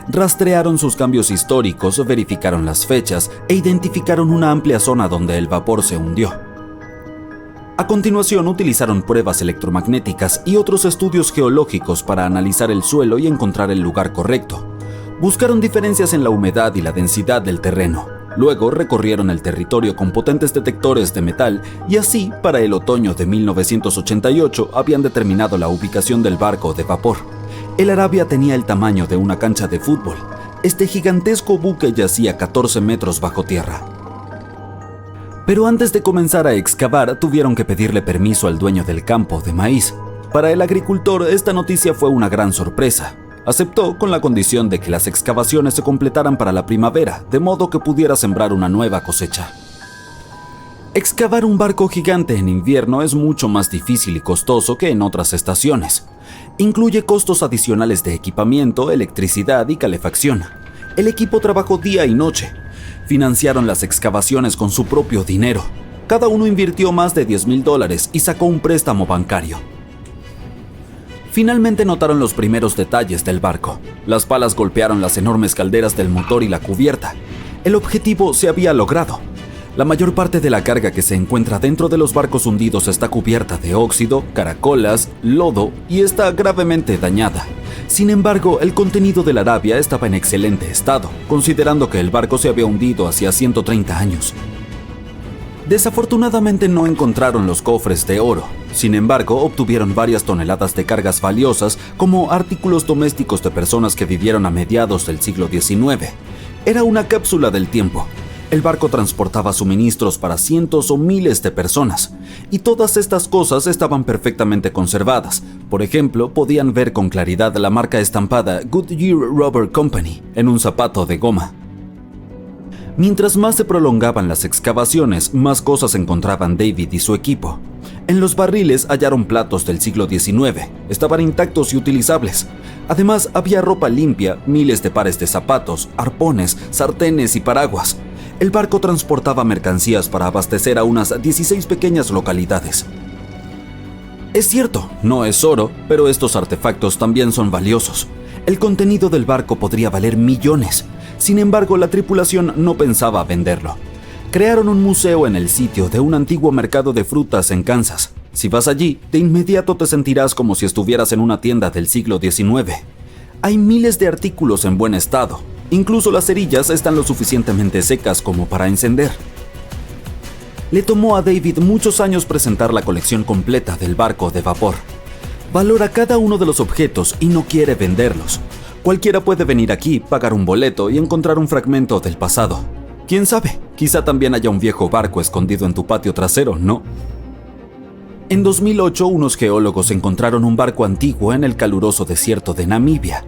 Rastrearon sus cambios históricos, verificaron las fechas e identificaron una amplia zona donde el vapor se hundió. A continuación, utilizaron pruebas electromagnéticas y otros estudios geológicos para analizar el suelo y encontrar el lugar correcto. Buscaron diferencias en la humedad y la densidad del terreno. Luego recorrieron el territorio con potentes detectores de metal y así, para el otoño de 1988, habían determinado la ubicación del barco de vapor. El Arabia tenía el tamaño de una cancha de fútbol. Este gigantesco buque yacía 14 metros bajo tierra. Pero antes de comenzar a excavar, tuvieron que pedirle permiso al dueño del campo de maíz. Para el agricultor, esta noticia fue una gran sorpresa. Aceptó con la condición de que las excavaciones se completaran para la primavera, de modo que pudiera sembrar una nueva cosecha. Excavar un barco gigante en invierno es mucho más difícil y costoso que en otras estaciones. Incluye costos adicionales de equipamiento, electricidad y calefacción. El equipo trabajó día y noche. Financiaron las excavaciones con su propio dinero. Cada uno invirtió más de $10,000 y sacó un préstamo bancario. Finalmente notaron los primeros detalles del barco. Las palas golpearon las enormes calderas del motor y la cubierta. El objetivo se había logrado. La mayor parte de la carga que se encuentra dentro de los barcos hundidos está cubierta de óxido, caracolas, lodo y está gravemente dañada. Sin embargo, el contenido del Arabia estaba en excelente estado, considerando que el barco se había hundido hacía 130 años. Desafortunadamente no encontraron los cofres de oro. Sin embargo, obtuvieron varias toneladas de cargas valiosas como artículos domésticos de personas que vivieron a mediados del siglo XIX. Era una cápsula del tiempo. El barco transportaba suministros para cientos o miles de personas, y todas estas cosas estaban perfectamente conservadas. Por ejemplo, podían ver con claridad la marca estampada Goodyear Rubber Company en un zapato de goma. Mientras más se prolongaban las excavaciones, más cosas encontraban David y su equipo. En los barriles hallaron platos del siglo XIX, estaban intactos y utilizables. Además, había ropa limpia, miles de pares de zapatos, arpones, sartenes y paraguas. El barco transportaba mercancías para abastecer a unas 16 pequeñas localidades. Es cierto, no es oro, pero estos artefactos también son valiosos. El contenido del barco podría valer millones. Sin embargo, la tripulación no pensaba venderlo. Crearon un museo en el sitio de un antiguo mercado de frutas en Kansas. Si vas allí, de inmediato te sentirás como si estuvieras en una tienda del siglo XIX. Hay miles de artículos en buen estado. Incluso las cerillas están lo suficientemente secas como para encender. Le tomó a David muchos años presentar la colección completa del barco de vapor. Valora cada uno de los objetos y no quiere venderlos. Cualquiera puede venir aquí, pagar un boleto y encontrar un fragmento del pasado. ¿Quién sabe? Quizá también haya un viejo barco escondido en tu patio trasero, ¿no? En 2008, unos geólogos encontraron un barco antiguo en el caluroso desierto de Namibia.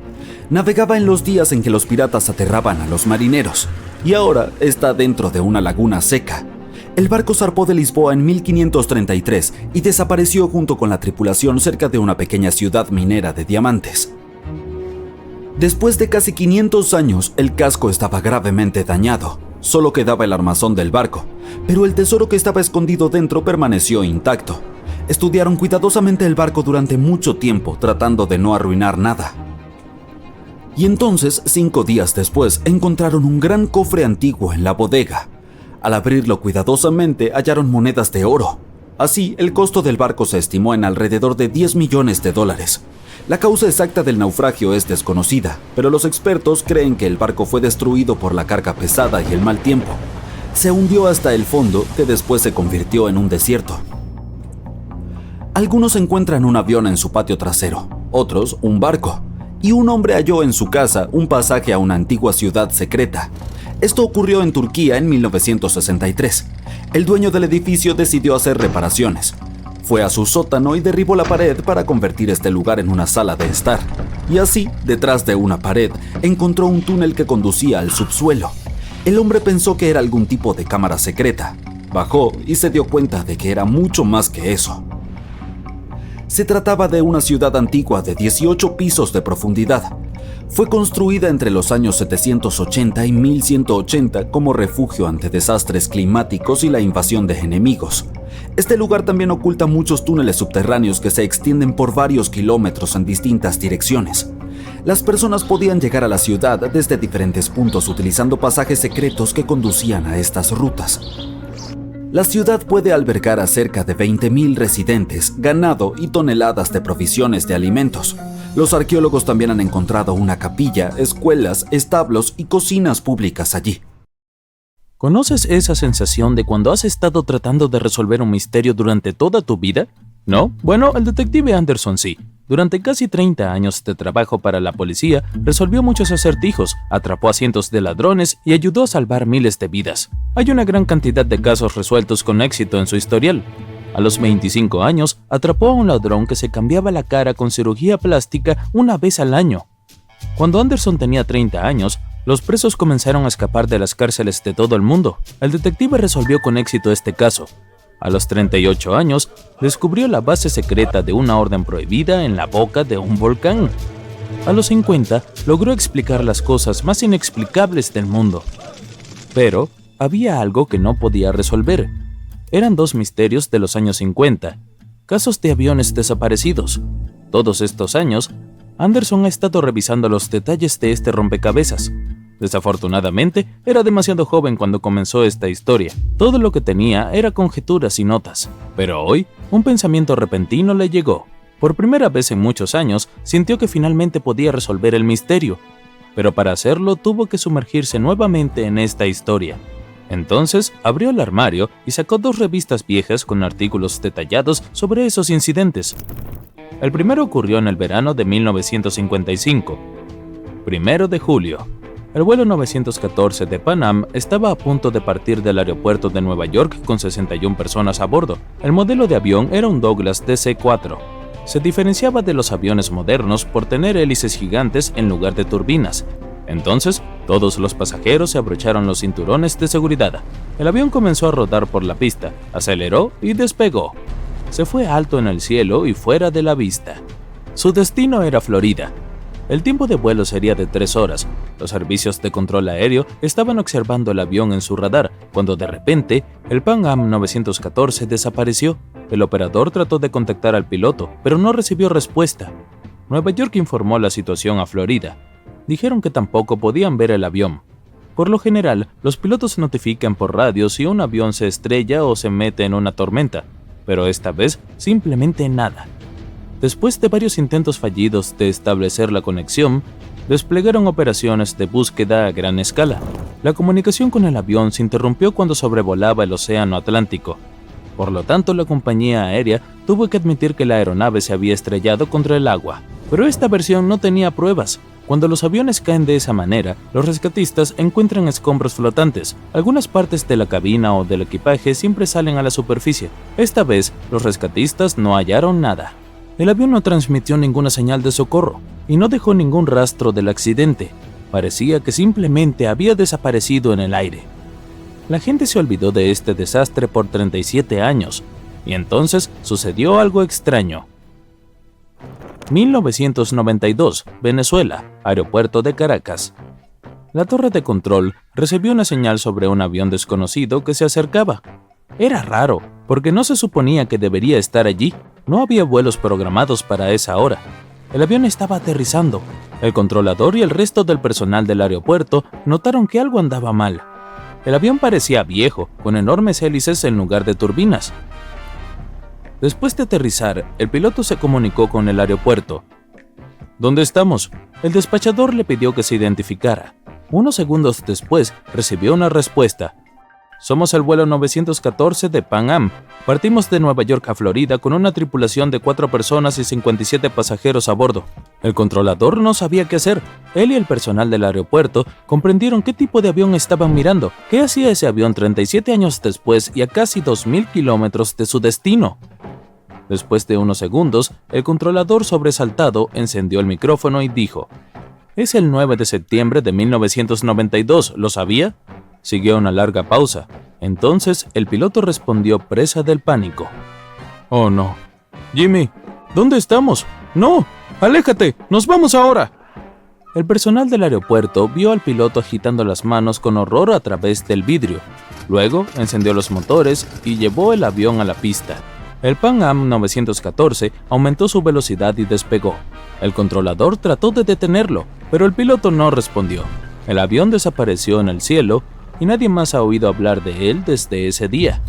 Navegaba en los días en que los piratas aterraban a los marineros, y ahora está dentro de una laguna seca. El barco zarpó de Lisboa en 1533 y desapareció junto con la tripulación cerca de una pequeña ciudad minera de diamantes. Después de casi 500 años, el casco estaba gravemente dañado. Solo quedaba el armazón del barco, pero el tesoro que estaba escondido dentro permaneció intacto. Estudiaron cuidadosamente el barco durante mucho tiempo, tratando de no arruinar nada. Y entonces, 5 días después, encontraron un gran cofre antiguo en la bodega. Al abrirlo cuidadosamente, hallaron monedas de oro. Así, el costo del barco se estimó en alrededor de $10 millones. La causa exacta del naufragio es desconocida, pero los expertos creen que el barco fue destruido por la carga pesada y el mal tiempo. Se hundió hasta el fondo, que después se convirtió en un desierto. Algunos encuentran un avión en su patio trasero, otros un barco, y un hombre halló en su casa un pasaje a una antigua ciudad secreta. Esto ocurrió en Turquía en 1963. El dueño del edificio decidió hacer reparaciones. Fue a su sótano y derribó la pared para convertir este lugar en una sala de estar. Y así, detrás de una pared, encontró un túnel que conducía al subsuelo. El hombre pensó que era algún tipo de cámara secreta. Bajó y se dio cuenta de que era mucho más que eso. Se trataba de una ciudad antigua de 18 pisos de profundidad. Fue construida entre los años 780 y 1180 como refugio ante desastres climáticos y la invasión de enemigos. Este lugar también oculta muchos túneles subterráneos que se extienden por varios kilómetros en distintas direcciones. Las personas podían llegar a la ciudad desde diferentes puntos utilizando pasajes secretos que conducían a estas rutas. La ciudad puede albergar a cerca de 20.000 residentes, ganado y toneladas de provisiones de alimentos. Los arqueólogos también han encontrado una capilla, escuelas, establos y cocinas públicas allí. ¿Conoces esa sensación de cuando has estado tratando de resolver un misterio durante toda tu vida? ¿No? Bueno, el detective Anderson sí. Durante casi 30 años de trabajo para la policía, resolvió muchos acertijos, atrapó a cientos de ladrones y ayudó a salvar miles de vidas. Hay una gran cantidad de casos resueltos con éxito en su historial. A los 25 años, atrapó a un ladrón que se cambiaba la cara con cirugía plástica una vez al año. Cuando Anderson tenía 30 años, los presos comenzaron a escapar de las cárceles de todo el mundo. El detective resolvió con éxito este caso. A los 38 años, descubrió la base secreta de una orden prohibida en la boca de un volcán. A los 50, logró explicar las cosas más inexplicables del mundo. Pero había algo que no podía resolver. Eran dos misterios de los años 50, casos de aviones desaparecidos. Todos estos años, Anderson ha estado revisando los detalles de este rompecabezas. Desafortunadamente, era demasiado joven cuando comenzó esta historia. Todo lo que tenía era conjeturas y notas. Pero hoy, un pensamiento repentino le llegó. Por primera vez en muchos años, sintió que finalmente podía resolver el misterio. Pero para hacerlo, tuvo que sumergirse nuevamente en esta historia. Entonces, abrió el armario y sacó 2 revistas viejas con artículos detallados sobre esos incidentes. El primero ocurrió en el verano de 1955. 1 de julio. El vuelo 914 de Pan Am estaba a punto de partir del aeropuerto de Nueva York con 61 personas a bordo. El modelo de avión era un Douglas DC-4. Se diferenciaba de los aviones modernos por tener hélices gigantes en lugar de turbinas. Entonces, todos los pasajeros se abrocharon los cinturones de seguridad. El avión comenzó a rodar por la pista, aceleró y despegó. Se fue alto en el cielo y fuera de la vista. Su destino era Florida. El tiempo de vuelo sería de 3 horas. Los servicios de control aéreo estaban observando el avión en su radar, cuando de repente, el Pan Am 914 desapareció. El operador trató de contactar al piloto, pero no recibió respuesta. Nueva York informó la situación a Florida. Dijeron que tampoco podían ver el avión. Por lo general, los pilotos notifican por radio si un avión se estrella o se mete en una tormenta, pero esta vez simplemente nada. Después de varios intentos fallidos de establecer la conexión, desplegaron operaciones de búsqueda a gran escala. La comunicación con el avión se interrumpió cuando sobrevolaba el Océano Atlántico. Por lo tanto, la compañía aérea tuvo que admitir que la aeronave se había estrellado contra el agua. Pero esta versión no tenía pruebas. Cuando los aviones caen de esa manera, los rescatistas encuentran escombros flotantes. Algunas partes de la cabina o del equipaje siempre salen a la superficie. Esta vez, los rescatistas no hallaron nada. El avión no transmitió ninguna señal de socorro y no dejó ningún rastro del accidente. Parecía que simplemente había desaparecido en el aire. La gente se olvidó de este desastre por 37 años, y entonces sucedió algo extraño. 1992, Venezuela, aeropuerto de Caracas. La torre de control recibió una señal sobre un avión desconocido que se acercaba. Era raro, porque no se suponía que debería estar allí. No había vuelos programados para esa hora. El avión estaba aterrizando. El controlador y el resto del personal del aeropuerto notaron que algo andaba mal. El avión parecía viejo, con enormes hélices en lugar de turbinas. Después de aterrizar, el piloto se comunicó con el aeropuerto. ¿Dónde estamos? El despachador le pidió que se identificara. Unos segundos después, recibió una respuesta. Somos el vuelo 914 de Pan Am. Partimos de Nueva York a Florida con una tripulación de 4 personas y 57 pasajeros a bordo. El controlador no sabía qué hacer. Él y el personal del aeropuerto comprendieron qué tipo de avión estaban mirando. ¿Qué hacía ese avión 37 años después y a casi 2.000 kilómetros de su destino? Después de unos segundos, el controlador sobresaltado encendió el micrófono y dijo: «Es el 9 de septiembre de 1992, ¿lo sabía?». Siguió una larga pausa. Entonces el piloto respondió presa del pánico. «Oh no. Jimmy, ¿dónde estamos? ¡No! ¡Aléjate! ¡Nos vamos ahora!». El personal del aeropuerto vio al piloto agitando las manos con horror a través del vidrio. Luego encendió los motores y llevó el avión a la pista. El Pan Am 914 aumentó su velocidad y despegó. El controlador trató de detenerlo, pero el piloto no respondió. El avión desapareció en el cielo y nadie más ha oído hablar de él desde ese día.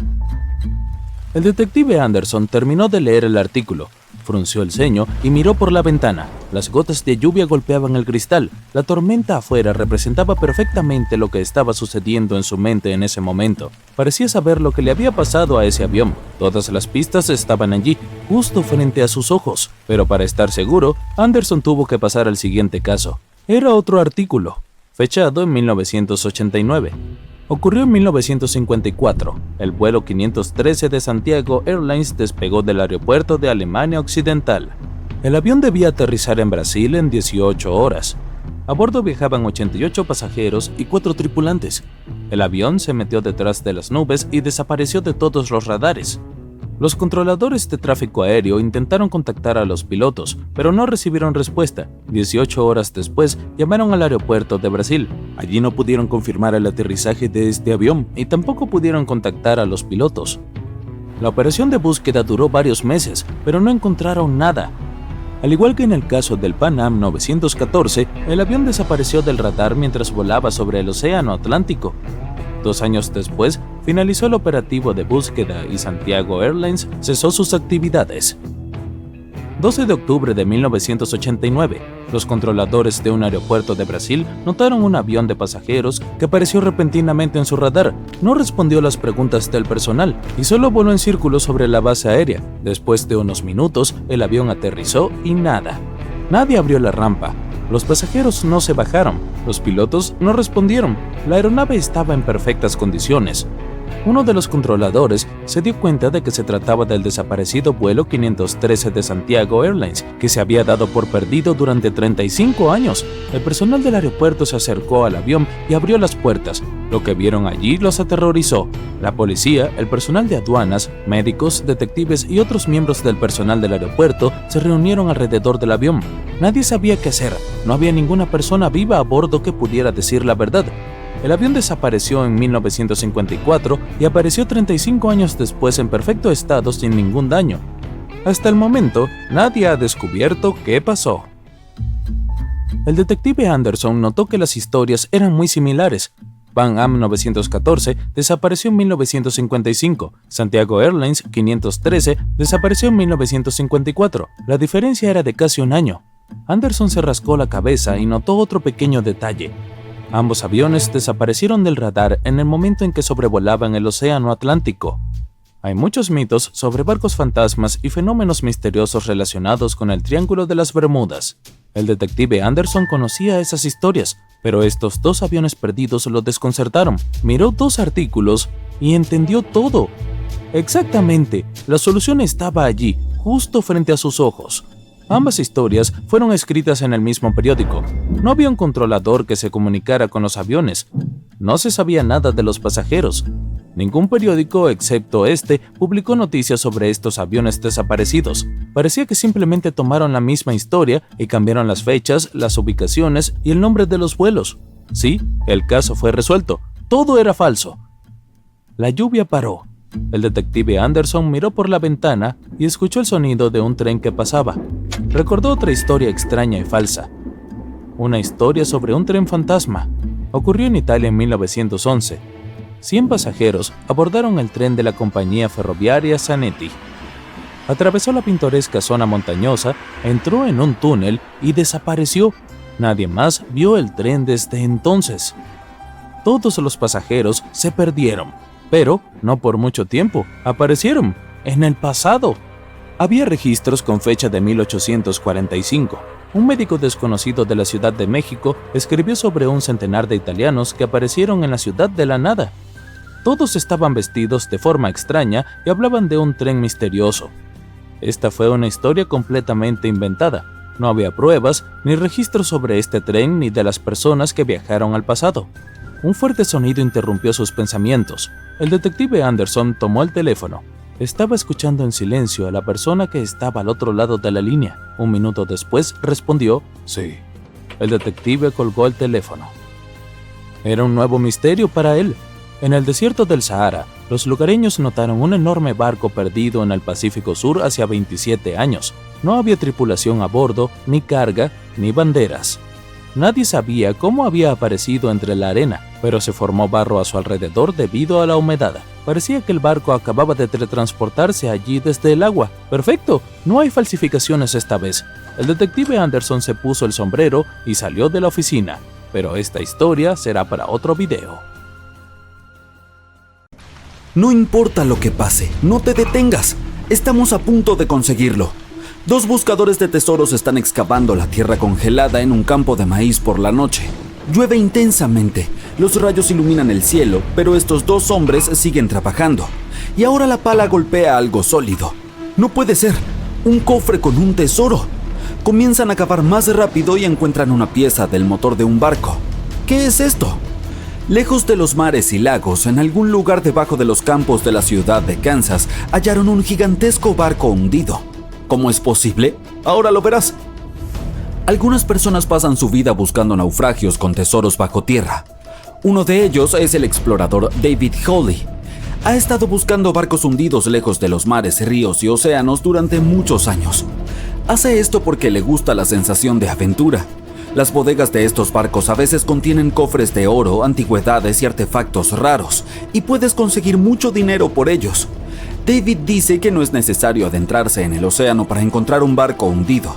El detective Anderson terminó de leer el artículo, frunció el ceño y miró por la ventana. Las gotas de lluvia golpeaban el cristal. La tormenta afuera representaba perfectamente lo que estaba sucediendo en su mente en ese momento. Parecía saber lo que le había pasado a ese avión. Todas las pistas estaban allí, justo frente a sus ojos. Pero para estar seguro, Anderson tuvo que pasar al siguiente caso. Era otro artículo, fechado en 1989. Ocurrió en 1954. El vuelo 513 de Santiago Airlines despegó del aeropuerto de Alemania Occidental. El avión debía aterrizar en Brasil en 18 horas. A bordo viajaban 88 pasajeros y 4 tripulantes. El avión se metió detrás de las nubes y desapareció de todos los radares. Los controladores de tráfico aéreo intentaron contactar a los pilotos, pero no recibieron respuesta. 18 horas después, llamaron al aeropuerto de Brasil. Allí no pudieron confirmar el aterrizaje de este avión y tampoco pudieron contactar a los pilotos. La operación de búsqueda duró varios meses, pero no encontraron nada. Al igual que en el caso del Pan Am 914, el avión desapareció del radar mientras volaba sobre el Océano Atlántico. 2 años después, finalizó el operativo de búsqueda y Santiago Airlines cesó sus actividades. 12 de octubre de 1989, los controladores de un aeropuerto de Brasil notaron un avión de pasajeros que apareció repentinamente en su radar. No respondió a las preguntas del personal y solo voló en círculos sobre la base aérea. Después de unos minutos, el avión aterrizó y nada. Nadie abrió la rampa. Los pasajeros no se bajaron, los pilotos no respondieron, la aeronave estaba en perfectas condiciones. Uno de los controladores se dio cuenta de que se trataba del desaparecido vuelo 513 de Santiago Airlines, que se había dado por perdido durante 35 años. El personal del aeropuerto se acercó al avión y abrió las puertas. Lo que vieron allí los aterrorizó. La policía, el personal de aduanas, médicos, detectives y otros miembros del personal del aeropuerto se reunieron alrededor del avión. Nadie sabía qué hacer. No había ninguna persona viva a bordo que pudiera decir la verdad. El avión desapareció en 1954 y apareció 35 años después en perfecto estado sin ningún daño. Hasta el momento, nadie ha descubierto qué pasó. El detective Anderson notó que las historias eran muy similares. Pan Am 914 desapareció en 1955, Santiago Airlines 513 desapareció en 1954. La diferencia era de casi un año. Anderson se rascó la cabeza y notó otro pequeño detalle. Ambos aviones desaparecieron del radar en el momento en que sobrevolaban el Océano Atlántico. Hay muchos mitos sobre barcos fantasmas y fenómenos misteriosos relacionados con el Triángulo de las Bermudas. El detective Anderson conocía esas historias, pero estos 2 aviones perdidos lo desconcertaron. Miró 2 artículos y entendió todo. Exactamente, la solución estaba allí, justo frente a sus ojos. Ambas historias fueron escritas en el mismo periódico. No había un controlador que se comunicara con los aviones. No se sabía nada de los pasajeros. Ningún periódico, excepto este, publicó noticias sobre estos aviones desaparecidos. Parecía que simplemente tomaron la misma historia y cambiaron las fechas, las ubicaciones y el nombre de los vuelos. Sí, el caso fue resuelto. Todo era falso. La lluvia paró. El detective Anderson miró por la ventana y escuchó el sonido de un tren que pasaba. Recordó otra historia extraña y falsa. Una historia sobre un tren fantasma. Ocurrió en Italia en 1911. 100 pasajeros abordaron el tren de la compañía ferroviaria Zanetti. Atravesó la pintoresca zona montañosa, entró en un túnel y desapareció. Nadie más vio el tren desde entonces. Todos los pasajeros se perdieron, pero no por mucho tiempo. Aparecieron en el pasado. Había registros con fecha de 1845. Un médico desconocido de la Ciudad de México escribió sobre un centenar de italianos que aparecieron en la ciudad de la nada. Todos estaban vestidos de forma extraña y hablaban de un tren misterioso. Esta fue una historia completamente inventada. No había pruebas ni registros sobre este tren ni de las personas que viajaron al pasado. Un fuerte sonido interrumpió sus pensamientos. El detective Anderson tomó el teléfono. Estaba escuchando en silencio a la persona que estaba al otro lado de la línea. Un minuto después respondió: «Sí». el detective colgó el teléfono. Era un nuevo misterio para él. En el desierto del Sahara, los lugareños notaron un enorme barco perdido en el Pacífico Sur hacía 27 años. No había tripulación a bordo, ni carga, ni banderas. Nadie sabía cómo había aparecido entre la arena, pero se formó barro a su alrededor debido a la humedad. Parecía que el barco acababa de teletransportarse allí desde el agua. ¡Perfecto! No hay falsificaciones esta vez. El detective Anderson se puso el sombrero y salió de la oficina. Pero esta historia será para otro video. No importa lo que pase, no te detengas. Estamos a punto de conseguirlo. 2 buscadores de tesoros están excavando la tierra congelada en un campo de maíz por la noche. Llueve intensamente, los rayos iluminan el cielo, pero estos 2 hombres siguen trabajando. Y ahora la pala golpea algo sólido. No puede ser, un cofre con un tesoro. Comienzan a cavar más rápido y encuentran una pieza del motor de un barco. ¿Qué es esto? Lejos de los mares y lagos, en algún lugar debajo de los campos de la ciudad de Kansas, hallaron un gigantesco barco hundido. ¿Cómo es posible? Ahora lo verás. Algunas personas pasan su vida buscando naufragios con tesoros bajo tierra. Uno de ellos es el explorador David Hawley. Ha estado buscando barcos hundidos lejos de los mares, ríos y océanos durante muchos años. Hace esto porque le gusta la sensación de aventura. Las bodegas de estos barcos a veces contienen cofres de oro, antigüedades y artefactos raros, y puedes conseguir mucho dinero por ellos. David dice que no es necesario adentrarse en el océano para encontrar un barco hundido.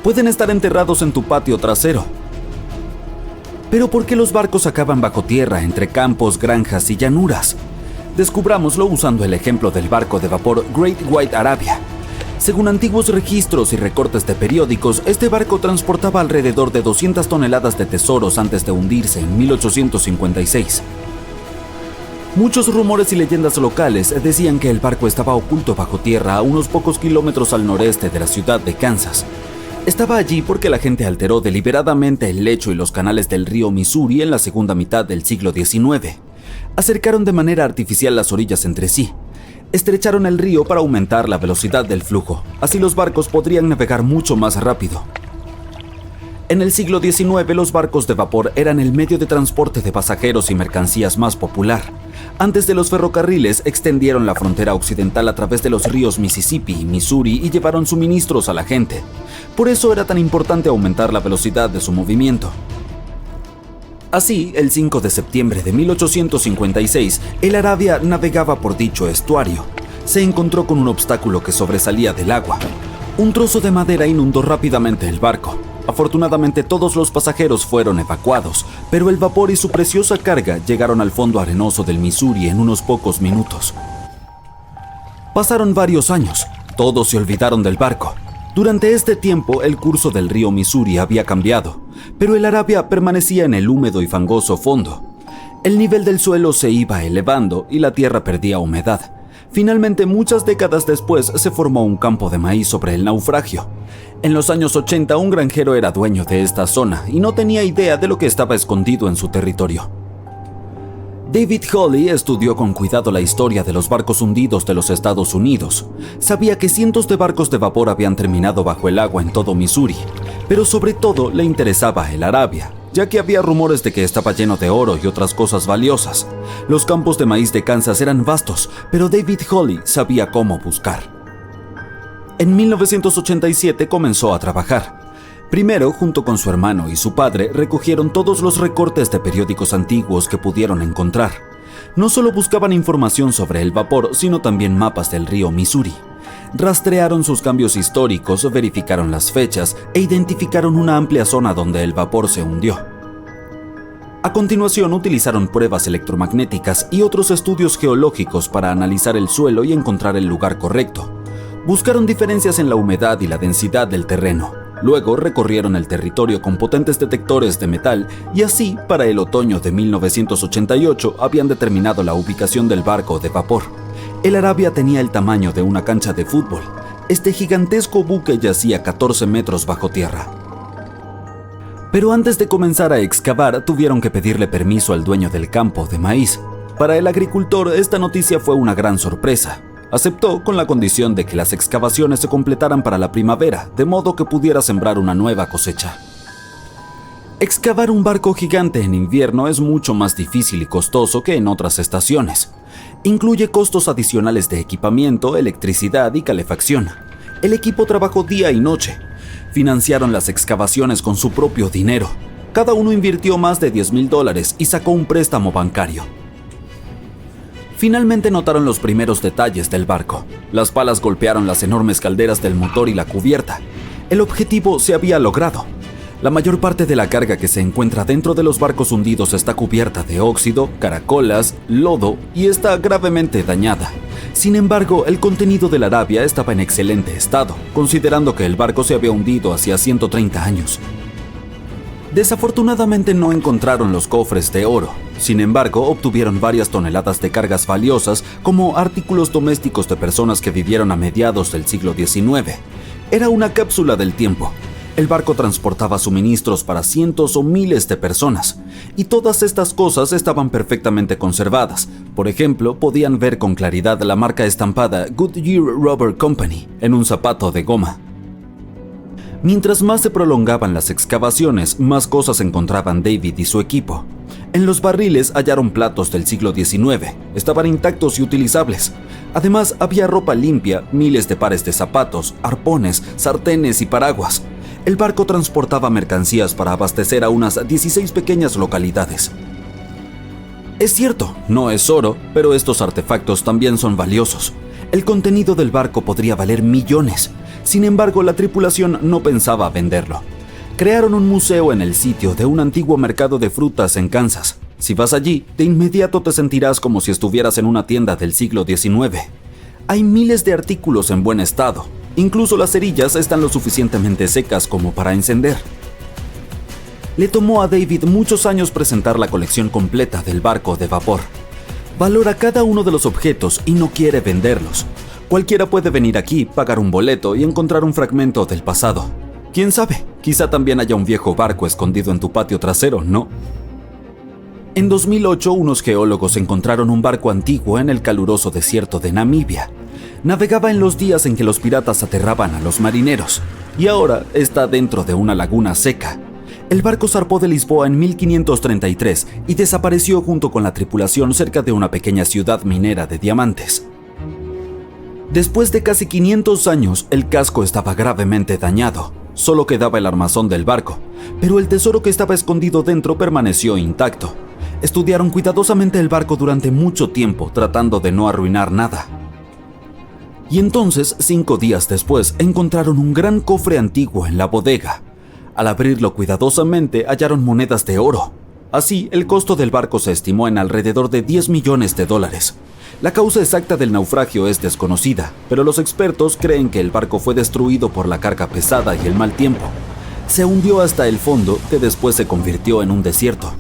Pueden estar enterrados en tu patio trasero. Pero ¿por qué los barcos acaban bajo tierra entre campos, granjas y llanuras? Descubrámoslo usando el ejemplo del barco de vapor Great White Arabia. Según antiguos registros y recortes de periódicos, este barco transportaba alrededor de 200 toneladas de tesoros antes de hundirse en 1856. Muchos rumores y leyendas locales decían que el barco estaba oculto bajo tierra a unos pocos kilómetros al noreste de la ciudad de Kansas. Estaba allí porque la gente alteró deliberadamente el lecho y los canales del río Missouri en la segunda mitad del siglo XIX. Acercaron de manera artificial las orillas entre sí. Estrecharon el río para aumentar la velocidad del flujo, así los barcos podrían navegar mucho más rápido. En el siglo XIX, los barcos de vapor eran el medio de transporte de pasajeros y mercancías más popular. Antes de los ferrocarriles, extendieron la frontera occidental a través de los ríos Mississippi y Missouri y llevaron suministros a la gente. Por eso era tan importante aumentar la velocidad de su movimiento. Así, el 5 de septiembre de 1856, el Arabia navegaba por dicho estuario. Se encontró con un obstáculo que sobresalía del agua. Un trozo de madera inundó rápidamente el barco. Afortunadamente, todos los pasajeros fueron evacuados, pero el vapor y su preciosa carga llegaron al fondo arenoso del Missouri en unos pocos minutos. Pasaron varios años. Todos se olvidaron del barco. Durante este tiempo, el curso del río Missouri había cambiado, pero el Arabia permanecía en el húmedo y fangoso fondo. El nivel del suelo se iba elevando y la tierra perdía humedad. Finalmente, muchas décadas después, se formó un campo de maíz sobre el naufragio. En los años 80, un granjero era dueño de esta zona y no tenía idea de lo que estaba escondido en su territorio. David Hawley estudió con cuidado la historia de los barcos hundidos de los Estados Unidos. Sabía que cientos de barcos de vapor habían terminado bajo el agua en todo Missouri, pero sobre todo le interesaba el Arabia, ya que había rumores de que estaba lleno de oro y otras cosas valiosas. Los campos de maíz de Kansas eran vastos, pero David Hawley sabía cómo buscar. En 1987 comenzó a trabajar. Primero, junto con su hermano y su padre, recogieron todos los recortes de periódicos antiguos que pudieron encontrar. No solo buscaban información sobre el vapor, sino también mapas del río Missouri. Rastrearon sus cambios históricos, verificaron las fechas e identificaron una amplia zona donde el vapor se hundió. A continuación, utilizaron pruebas electromagnéticas y otros estudios geológicos para analizar el suelo y encontrar el lugar correcto. Buscaron diferencias en la humedad y la densidad del terreno. Luego recorrieron el territorio con potentes detectores de metal y así, para el otoño de 1988, habían determinado la ubicación del barco de vapor. El Arabia tenía el tamaño de una cancha de fútbol. Este gigantesco buque yacía 14 metros bajo tierra. Pero antes de comenzar a excavar, tuvieron que pedirle permiso al dueño del campo de maíz. Para el agricultor, esta noticia fue una gran sorpresa. Aceptó con la condición de que las excavaciones se completaran para la primavera, de modo que pudiera sembrar una nueva cosecha. Excavar un barco gigante en invierno es mucho más difícil y costoso que en otras estaciones. Incluye costos adicionales de equipamiento, electricidad y calefacción. El equipo trabajó día y noche. Financiaron las excavaciones con su propio dinero. Cada uno invirtió más de $10,000 y sacó un préstamo bancario. Finalmente notaron los primeros detalles del barco. Las palas golpearon las enormes calderas del motor y la cubierta. El objetivo se había logrado. La mayor parte de la carga que se encuentra dentro de los barcos hundidos está cubierta de óxido, caracolas, lodo y está gravemente dañada. Sin embargo, el contenido de la Arabia estaba en excelente estado, considerando que el barco se había hundido hacía 130 años. Desafortunadamente no encontraron los cofres de oro. Sin embargo, obtuvieron varias toneladas de cargas valiosas como artículos domésticos de personas que vivieron a mediados del siglo XIX. Era una cápsula del tiempo. El barco transportaba suministros para cientos o miles de personas, y todas estas cosas estaban perfectamente conservadas. Por ejemplo, podían ver con claridad la marca estampada Goodyear Rubber Company en un zapato de goma. Mientras más se prolongaban las excavaciones, más cosas encontraban David y su equipo. En los barriles hallaron platos del siglo XIX, estaban intactos y utilizables. Además, había ropa limpia, miles de pares de zapatos, arpones, sartenes y paraguas. El barco transportaba mercancías para abastecer a unas 16 pequeñas localidades. Es cierto, no es oro, pero estos artefactos también son valiosos. El contenido del barco podría valer millones. Sin embargo, la tripulación no pensaba venderlo. Crearon un museo en el sitio de un antiguo mercado de frutas en Kansas. Si vas allí, de inmediato te sentirás como si estuvieras en una tienda del siglo XIX. Hay miles de artículos en buen estado. Incluso las cerillas están lo suficientemente secas como para encender. Le tomó a David muchos años presentar la colección completa del barco de vapor. Valora cada uno de los objetos y no quiere venderlos. Cualquiera puede venir aquí, pagar un boleto y encontrar un fragmento del pasado. ¿Quién sabe? Quizá también haya un viejo barco escondido en tu patio trasero, ¿no? En 2008, unos geólogos encontraron un barco antiguo en el caluroso desierto de Namibia. Navegaba en los días en que los piratas aterraban a los marineros, y ahora está dentro de una laguna seca. El barco zarpó de Lisboa en 1533 y desapareció junto con la tripulación cerca de una pequeña ciudad minera de diamantes. Después de casi 500 años, el casco estaba gravemente dañado. Solo quedaba el armazón del barco, pero el tesoro que estaba escondido dentro permaneció intacto. Estudiaron cuidadosamente el barco durante mucho tiempo, tratando de no arruinar nada. Y entonces, 5 días después, encontraron un gran cofre antiguo en la bodega. Al abrirlo cuidadosamente, hallaron monedas de oro. Así, el costo del barco se estimó en alrededor de $10 millones. La causa exacta del naufragio es desconocida, pero los expertos creen que el barco fue destruido por la carga pesada y el mal tiempo. Se hundió hasta el fondo, que después se convirtió en un desierto.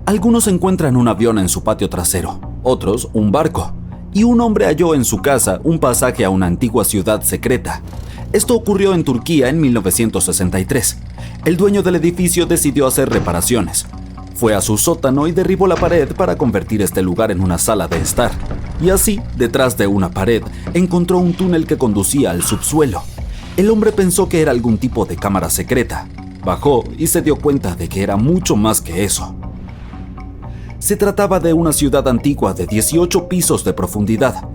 Algunos encuentran un avión en su patio trasero, otros un barco, y un hombre halló en su casa un pasaje a una antigua ciudad secreta. Esto ocurrió en Turquía en 1963. El dueño del edificio decidió hacer reparaciones. Fue a su sótano y derribó la pared para convertir este lugar en una sala de estar. Y así, detrás de una pared, encontró un túnel que conducía al subsuelo. El hombre pensó que era algún tipo de cámara secreta. Bajó y se dio cuenta de que era mucho más que eso. Se trataba de una ciudad antigua de 18 pisos de profundidad.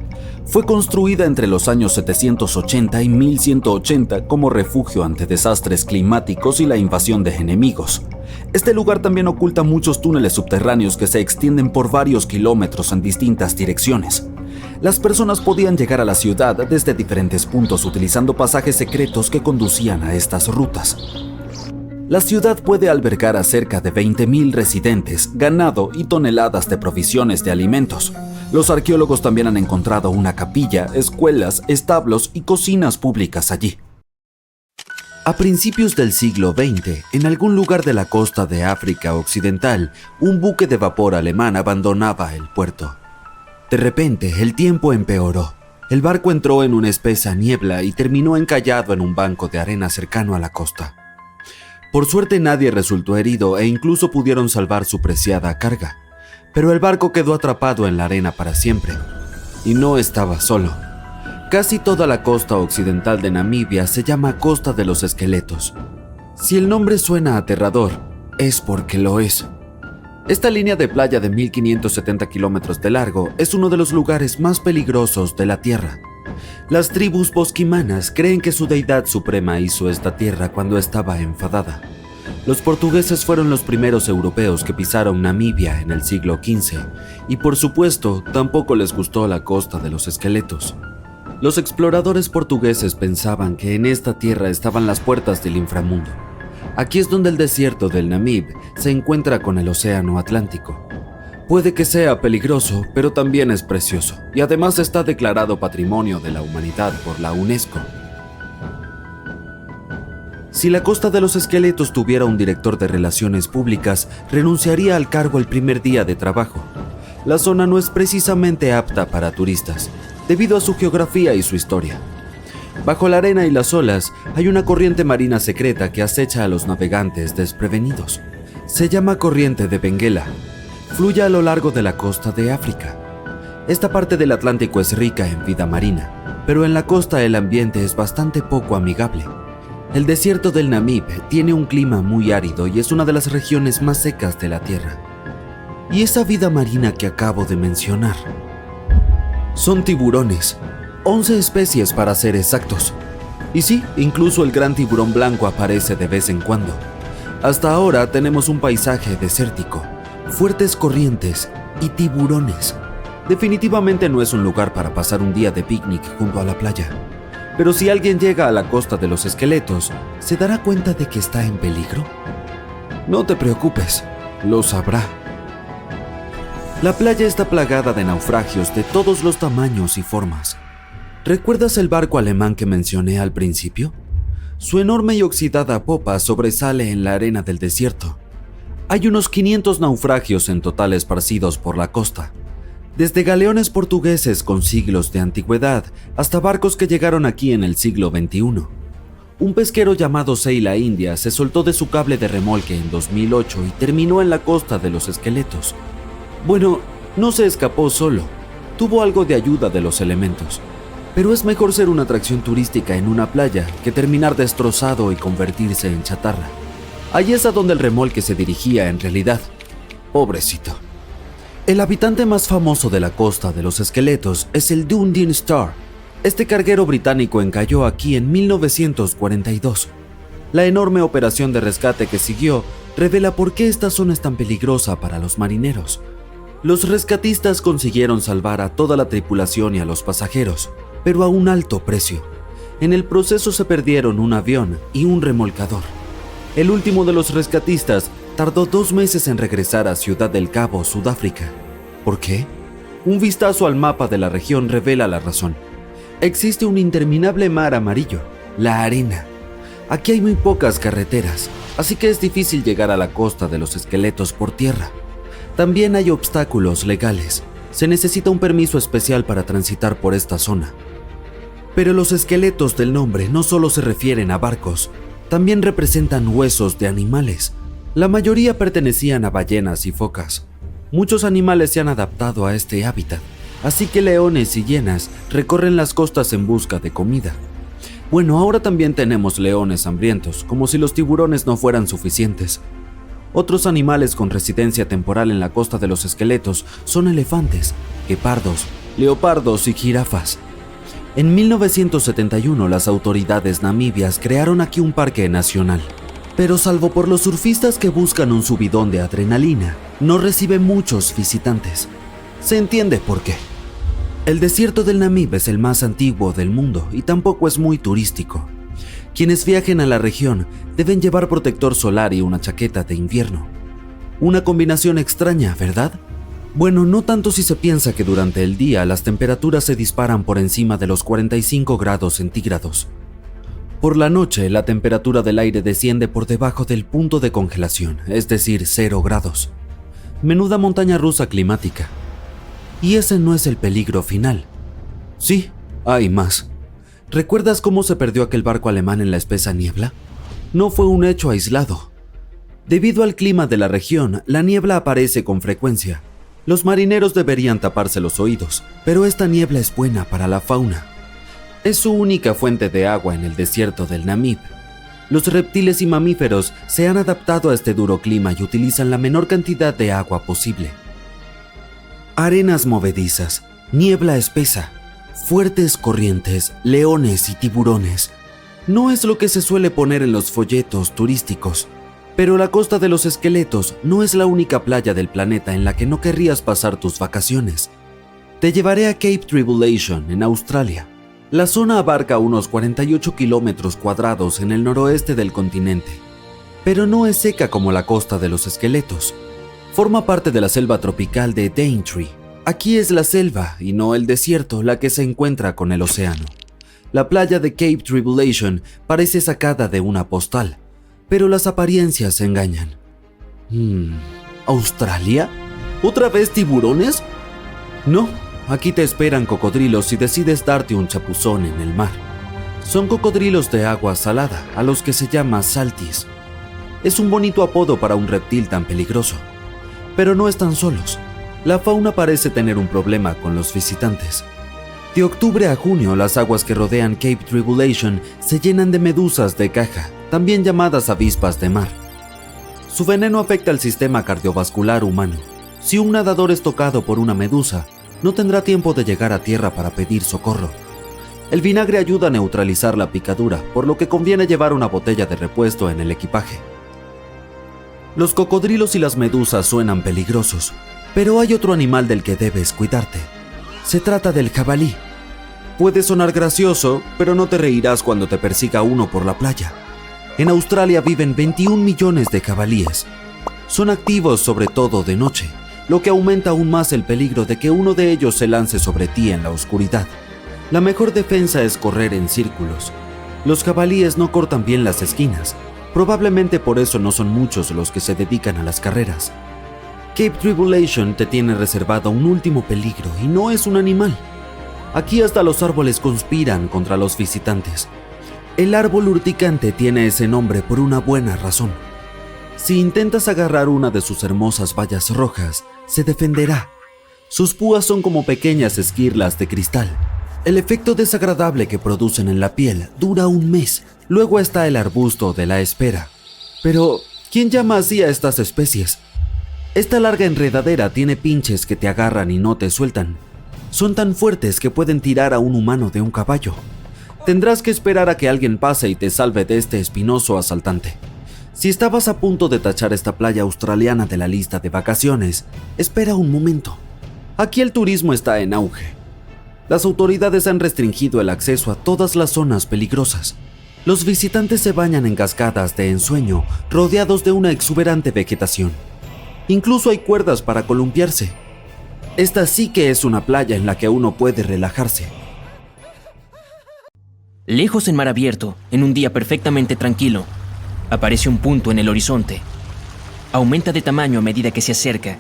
Fue construida entre los años 780 y 1180 como refugio ante desastres climáticos y la invasión de enemigos. Este lugar también oculta muchos túneles subterráneos que se extienden por varios kilómetros en distintas direcciones. Las personas podían llegar a la ciudad desde diferentes puntos utilizando pasajes secretos que conducían a estas rutas. La ciudad puede albergar a cerca de 20,000 residentes, ganado y toneladas de provisiones de alimentos. Los arqueólogos también han encontrado una capilla, escuelas, establos y cocinas públicas allí. A principios del siglo XX, en algún lugar de la costa de África Occidental, un buque de vapor alemán abandonaba el puerto. De repente, el tiempo empeoró. El barco entró en una espesa niebla y terminó encallado en un banco de arena cercano a la costa. Por suerte nadie resultó herido e incluso pudieron salvar su preciada carga. Pero el barco quedó atrapado en la arena para siempre. Y no estaba solo. Casi toda la costa occidental de Namibia se llama Costa de los Esqueletos. Si el nombre suena aterrador, es porque lo es. Esta línea de playa de 1570 kilómetros de largo es uno de los lugares más peligrosos de la Tierra. Las tribus bosquimanas creen que su deidad suprema hizo esta tierra cuando estaba enfadada. Los portugueses fueron los primeros europeos que pisaron Namibia en el siglo XV y por supuesto tampoco les gustó la costa de los esqueletos. Los exploradores portugueses pensaban que en esta tierra estaban las puertas del inframundo. Aquí es donde el desierto del Namib se encuentra con el océano Atlántico. Puede que sea peligroso, pero también es precioso, y además está declarado Patrimonio de la Humanidad por la UNESCO. Si la costa de los esqueletos tuviera un director de relaciones públicas, renunciaría al cargo el primer día de trabajo. La zona no es precisamente apta para turistas, debido a su geografía y su historia. Bajo la arena y las olas hay una corriente marina secreta que acecha a los navegantes desprevenidos. Se llama Corriente de Benguela. Fluye a lo largo de la costa de África. Esta parte del Atlántico es rica en vida marina, pero en la costa el ambiente es bastante poco amigable. El desierto del Namib tiene un clima muy árido y es una de las regiones más secas de la Tierra. Y esa vida marina que acabo de mencionar son tiburones, 11 especies para ser exactos. Y sí, incluso el gran tiburón blanco aparece de vez en cuando. Hasta ahora tenemos un paisaje desértico, fuertes corrientes y tiburones. Definitivamente no es un lugar para pasar un día de picnic junto a la playa. Pero si alguien llega a la costa de los esqueletos, ¿se dará cuenta de que está en peligro? No te preocupes, lo sabrá. La playa está plagada de naufragios de todos los tamaños y formas. ¿Recuerdas el barco alemán que mencioné al principio? Su enorme y oxidada popa sobresale en la arena del desierto. Hay unos 500 naufragios en total esparcidos por la costa, desde galeones portugueses con siglos de antigüedad hasta barcos que llegaron aquí en el siglo XXI. Un pesquero llamado Seila India se soltó de su cable de remolque en 2008 y terminó en la costa de los esqueletos. Bueno, no se escapó solo, tuvo algo de ayuda de los elementos. Pero es mejor ser una atracción turística en una playa que terminar destrozado y convertirse en chatarra. Allí es a donde el remolque se dirigía en realidad. Pobrecito. El habitante más famoso de la costa de los esqueletos es el Dundee Star. Este carguero británico encalló aquí en 1942. La enorme operación de rescate que siguió revela por qué esta zona es tan peligrosa para los marineros. Los rescatistas consiguieron salvar a toda la tripulación y a los pasajeros, pero a un alto precio. En el proceso se perdieron un avión y un remolcador. El último de los rescatistas tardó 2 meses en regresar a Ciudad del Cabo, Sudáfrica. ¿Por qué? Un vistazo al mapa de la región revela la razón. Existe un interminable mar amarillo, la arena. Aquí hay muy pocas carreteras, así que es difícil llegar a la costa de los esqueletos por tierra. También hay obstáculos legales. Se necesita un permiso especial para transitar por esta zona. Pero los esqueletos del nombre no solo se refieren a barcos, también representan huesos de animales. La mayoría pertenecían a ballenas y focas. Muchos animales se han adaptado a este hábitat, así que leones y hienas recorren las costas en busca de comida. Bueno, ahora también tenemos leones hambrientos, como si los tiburones no fueran suficientes. Otros animales con residencia temporal en la costa de los esqueletos son elefantes, guepardos, leopardos y jirafas. En 1971 las autoridades namibias crearon aquí un parque nacional, pero salvo por los surfistas que buscan un subidón de adrenalina, no recibe muchos visitantes. Se entiende por qué. El desierto del Namib es el más antiguo del mundo y tampoco es muy turístico. Quienes viajen a la región deben llevar protector solar y una chaqueta de invierno. Una combinación extraña, ¿verdad? Bueno, no tanto si se piensa que durante el día las temperaturas se disparan por encima de los 45 grados centígrados. Por la noche, la temperatura del aire desciende por debajo del punto de congelación, es decir, 0 grados. Menuda montaña rusa climática. Y ese no es el peligro final. Sí, hay más. ¿Recuerdas cómo se perdió aquel barco alemán en la espesa niebla? No fue un hecho aislado. Debido al clima de la región, la niebla aparece con frecuencia. Los marineros deberían taparse los oídos, pero esta niebla es buena para la fauna. Es su única fuente de agua en el desierto del Namib. Los reptiles y mamíferos se han adaptado a este duro clima y utilizan la menor cantidad de agua posible. Arenas movedizas, niebla espesa, fuertes corrientes, leones y tiburones. No es lo que se suele poner en los folletos turísticos, pero la Costa de los Esqueletos no es la única playa del planeta en la que no querrías pasar tus vacaciones. Te llevaré a Cape Tribulation, en Australia. La zona abarca unos 48 kilómetros cuadrados en el noroeste del continente, pero no es seca como la Costa de los Esqueletos. Forma parte de la selva tropical de Daintree. Aquí es la selva y no el desierto la que se encuentra con el océano. La playa de Cape Tribulation parece sacada de una postal, pero las apariencias engañan. ¿Australia? ¿Otra vez tiburones? No, aquí te esperan cocodrilos si decides darte un chapuzón en el mar. Son cocodrilos de agua salada, a los que se llama saltis. Es un bonito apodo para un reptil tan peligroso. Pero no están solos. La fauna parece tener un problema con los visitantes. De octubre a junio, las aguas que rodean Cape Tribulation se llenan de medusas de caja, también llamadas avispas de mar. Su veneno afecta al sistema cardiovascular humano. Si un nadador es tocado por una medusa, no tendrá tiempo de llegar a tierra para pedir socorro. El vinagre ayuda a neutralizar la picadura, por lo que conviene llevar una botella de repuesto en el equipaje. Los cocodrilos y las medusas suenan peligrosos, pero hay otro animal del que debes cuidarte. Se trata del jabalí. Puede sonar gracioso, pero no te reirás cuando te persiga uno por la playa. En Australia viven 21 millones de jabalíes. Son activos sobre todo de noche, lo que aumenta aún más el peligro de que uno de ellos se lance sobre ti en la oscuridad. La mejor defensa es correr en círculos. Los jabalíes no cortan bien las esquinas. Probablemente por eso no son muchos los que se dedican a las carreras. Cape Tribulation te tiene reservado un último peligro y no es un animal. Aquí hasta los árboles conspiran contra los visitantes. El árbol urticante tiene ese nombre por una buena razón. Si intentas agarrar una de sus hermosas bayas rojas, se defenderá. Sus púas son como pequeñas esquirlas de cristal. El efecto desagradable que producen en la piel dura un mes. Luego está el arbusto de la espera. Pero, ¿quién llama así a estas especies? Esta larga enredadera tiene pinches que te agarran y no te sueltan. Son tan fuertes que pueden tirar a un humano de un caballo. Tendrás que esperar a que alguien pase y te salve de este espinoso asaltante. Si estabas a punto de tachar esta playa australiana de la lista de vacaciones, espera un momento. Aquí el turismo está en auge. Las autoridades han restringido el acceso a todas las zonas peligrosas. Los visitantes se bañan en cascadas de ensueño rodeados de una exuberante vegetación. Incluso hay cuerdas para columpiarse. Esta sí que es una playa en la que uno puede relajarse. Lejos en mar abierto, en un día perfectamente tranquilo, aparece un punto en el horizonte. Aumenta de tamaño a medida que se acerca,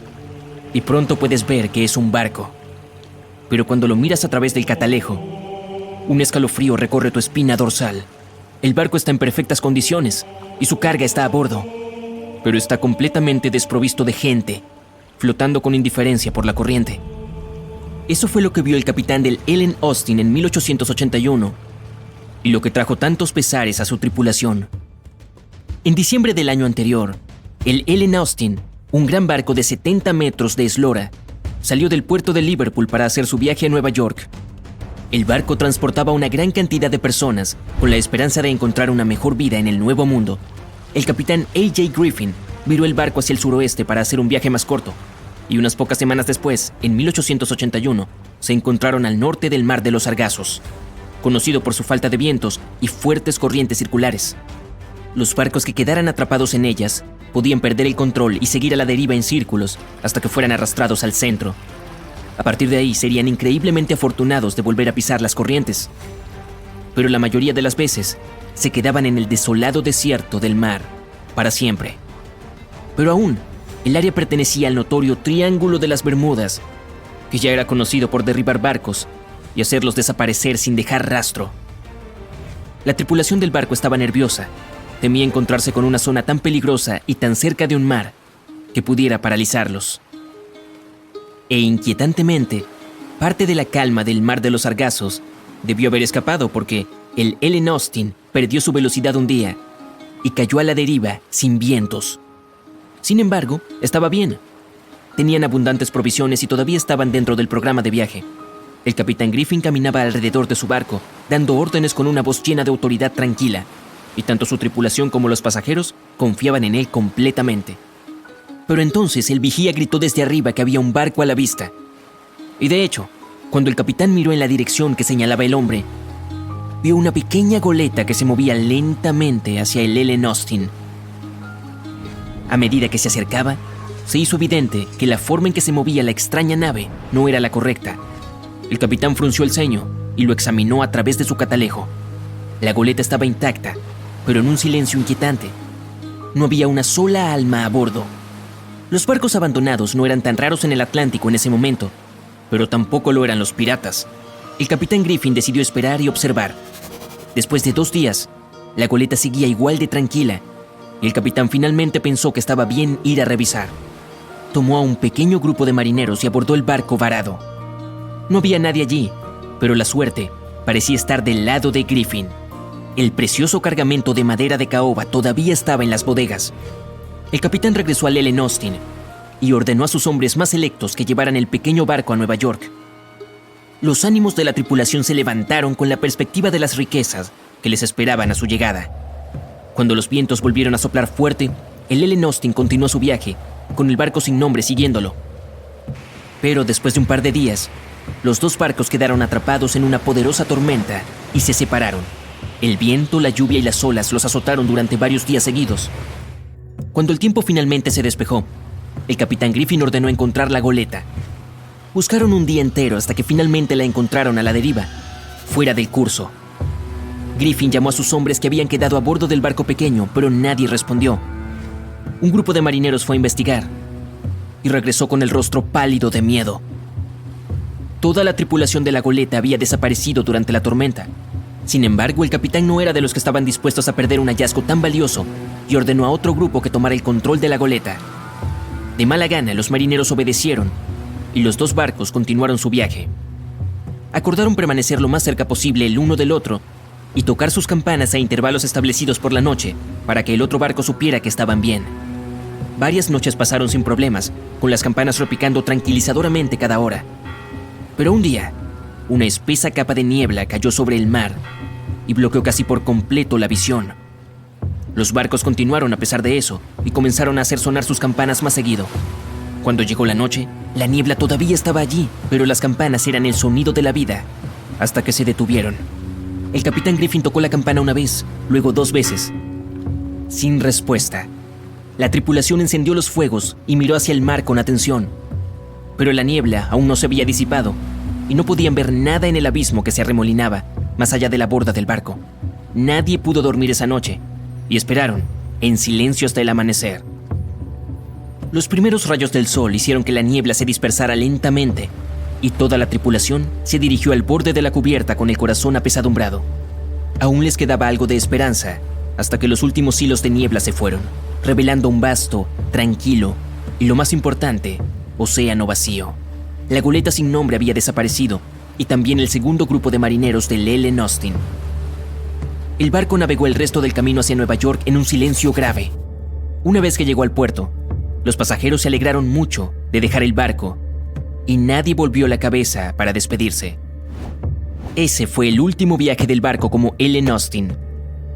y pronto puedes ver que es un barco. Pero cuando lo miras a través del catalejo, un escalofrío recorre tu espina dorsal. El barco está en perfectas condiciones, y su carga está a bordo, pero está completamente desprovisto de gente, flotando con indiferencia por la corriente. Eso fue lo que vio el capitán del Ellen Austin en 1881, y lo que trajo tantos pesares a su tripulación. En diciembre del año anterior, el Ellen Austin, un gran barco de 70 metros de eslora, salió del puerto de Liverpool para hacer su viaje a Nueva York. El barco transportaba una gran cantidad de personas con la esperanza de encontrar una mejor vida en el Nuevo Mundo. El capitán A.J. Griffin viró el barco hacia el suroeste para hacer un viaje más corto, y unas pocas semanas después, en 1881, se encontraron al norte del Mar de los Sargazos, conocido por su falta de vientos y fuertes corrientes circulares. Los barcos que quedaran atrapados en ellas podían perder el control y seguir a la deriva en círculos hasta que fueran arrastrados al centro. A partir de ahí serían increíblemente afortunados de volver a pisar las corrientes, pero la mayoría de las veces se quedaban en el desolado desierto del mar para siempre. Pero aún, el área pertenecía al notorio Triángulo de las Bermudas, que ya era conocido por derribar barcos y hacerlos desaparecer sin dejar rastro. La tripulación del barco estaba nerviosa. Temía encontrarse con una zona tan peligrosa y tan cerca de un mar que pudiera paralizarlos. E inquietantemente, parte de la calma del Mar de los Sargazos debió haber escapado porque el Ellen Austin perdió su velocidad un día y cayó a la deriva sin vientos. Sin embargo, estaba bien. Tenían abundantes provisiones y todavía estaban dentro del programa de viaje. El capitán Griffin caminaba alrededor de su barco, dando órdenes con una voz llena de autoridad tranquila, y tanto su tripulación como los pasajeros confiaban en él completamente. Pero entonces el vigía gritó desde arriba que había un barco a la vista. Y de hecho, cuando el capitán miró en la dirección que señalaba el hombre, vio una pequeña goleta que se movía lentamente hacia el Ellen Austin. A medida que se acercaba, se hizo evidente que la forma en que se movía la extraña nave no era la correcta. El capitán frunció el ceño y lo examinó a través de su catalejo. La goleta estaba intacta, pero en un silencio inquietante. No había una sola alma a bordo. Los barcos abandonados no eran tan raros en el Atlántico en ese momento, pero tampoco lo eran los piratas. El capitán Griffin decidió esperar y observar. Después de 2 días, la goleta seguía igual de tranquila, y el capitán finalmente pensó que estaba bien ir a revisar. Tomó a un pequeño grupo de marineros y abordó el barco varado. No había nadie allí, pero la suerte parecía estar del lado de Griffin. El precioso cargamento de madera de caoba todavía estaba en las bodegas. El capitán regresó al Ellen Austin y ordenó a sus hombres más selectos que llevaran el pequeño barco a Nueva York. Los ánimos de la tripulación se levantaron con la perspectiva de las riquezas que les esperaban a su llegada. Cuando los vientos volvieron a soplar fuerte, el Ellen Austin continuó su viaje, con el barco sin nombre siguiéndolo. Pero después de un par de días, los 2 barcos quedaron atrapados en una poderosa tormenta y se separaron. El viento, la lluvia y las olas los azotaron durante varios días seguidos. Cuando el tiempo finalmente se despejó, el capitán Griffin ordenó encontrar la goleta. Buscaron un día entero hasta que finalmente la encontraron a la deriva, fuera del curso. Griffin llamó a sus hombres que habían quedado a bordo del barco pequeño, pero nadie respondió. Un grupo de marineros fue a investigar y regresó con el rostro pálido de miedo. Toda la tripulación de la goleta había desaparecido durante la tormenta. Sin embargo, el capitán no era de los que estaban dispuestos a perder un hallazgo tan valioso y ordenó a otro grupo que tomara el control de la goleta. De mala gana, los marineros obedecieron y los 2 barcos continuaron su viaje. Acordaron permanecer lo más cerca posible el uno del otro y tocar sus campanas a intervalos establecidos por la noche para que el otro barco supiera que estaban bien. Varias noches pasaron sin problemas, con las campanas repicando tranquilizadoramente cada hora. Pero un día, una espesa capa de niebla cayó sobre el mar y bloqueó casi por completo la visión. Los barcos continuaron a pesar de eso y comenzaron a hacer sonar sus campanas más seguido. Cuando llegó la noche, la niebla todavía estaba allí, pero las campanas eran el sonido de la vida, hasta que se detuvieron. El capitán Griffin tocó la campana una vez, luego 2 veces. Sin respuesta. La tripulación encendió los fuegos y miró hacia el mar con atención. Pero la niebla aún no se había disipado y no podían ver nada en el abismo que se arremolinaba más allá de la borda del barco. Nadie pudo dormir esa noche y esperaron en silencio hasta el amanecer. Los primeros rayos del sol hicieron que la niebla se dispersara lentamente y toda la tripulación se dirigió al borde de la cubierta con el corazón apesadumbrado. Aún les quedaba algo de esperanza hasta que los últimos hilos de niebla se fueron, revelando un vasto, tranquilo y, lo más importante, océano vacío. La goleta sin nombre había desaparecido y también el segundo grupo de marineros del Ellen Austin. El barco navegó el resto del camino hacia Nueva York en un silencio grave. Una vez que llegó al puerto, los pasajeros se alegraron mucho de dejar el barco y nadie volvió la cabeza para despedirse. Ese fue el último viaje del barco como Ellen Austin.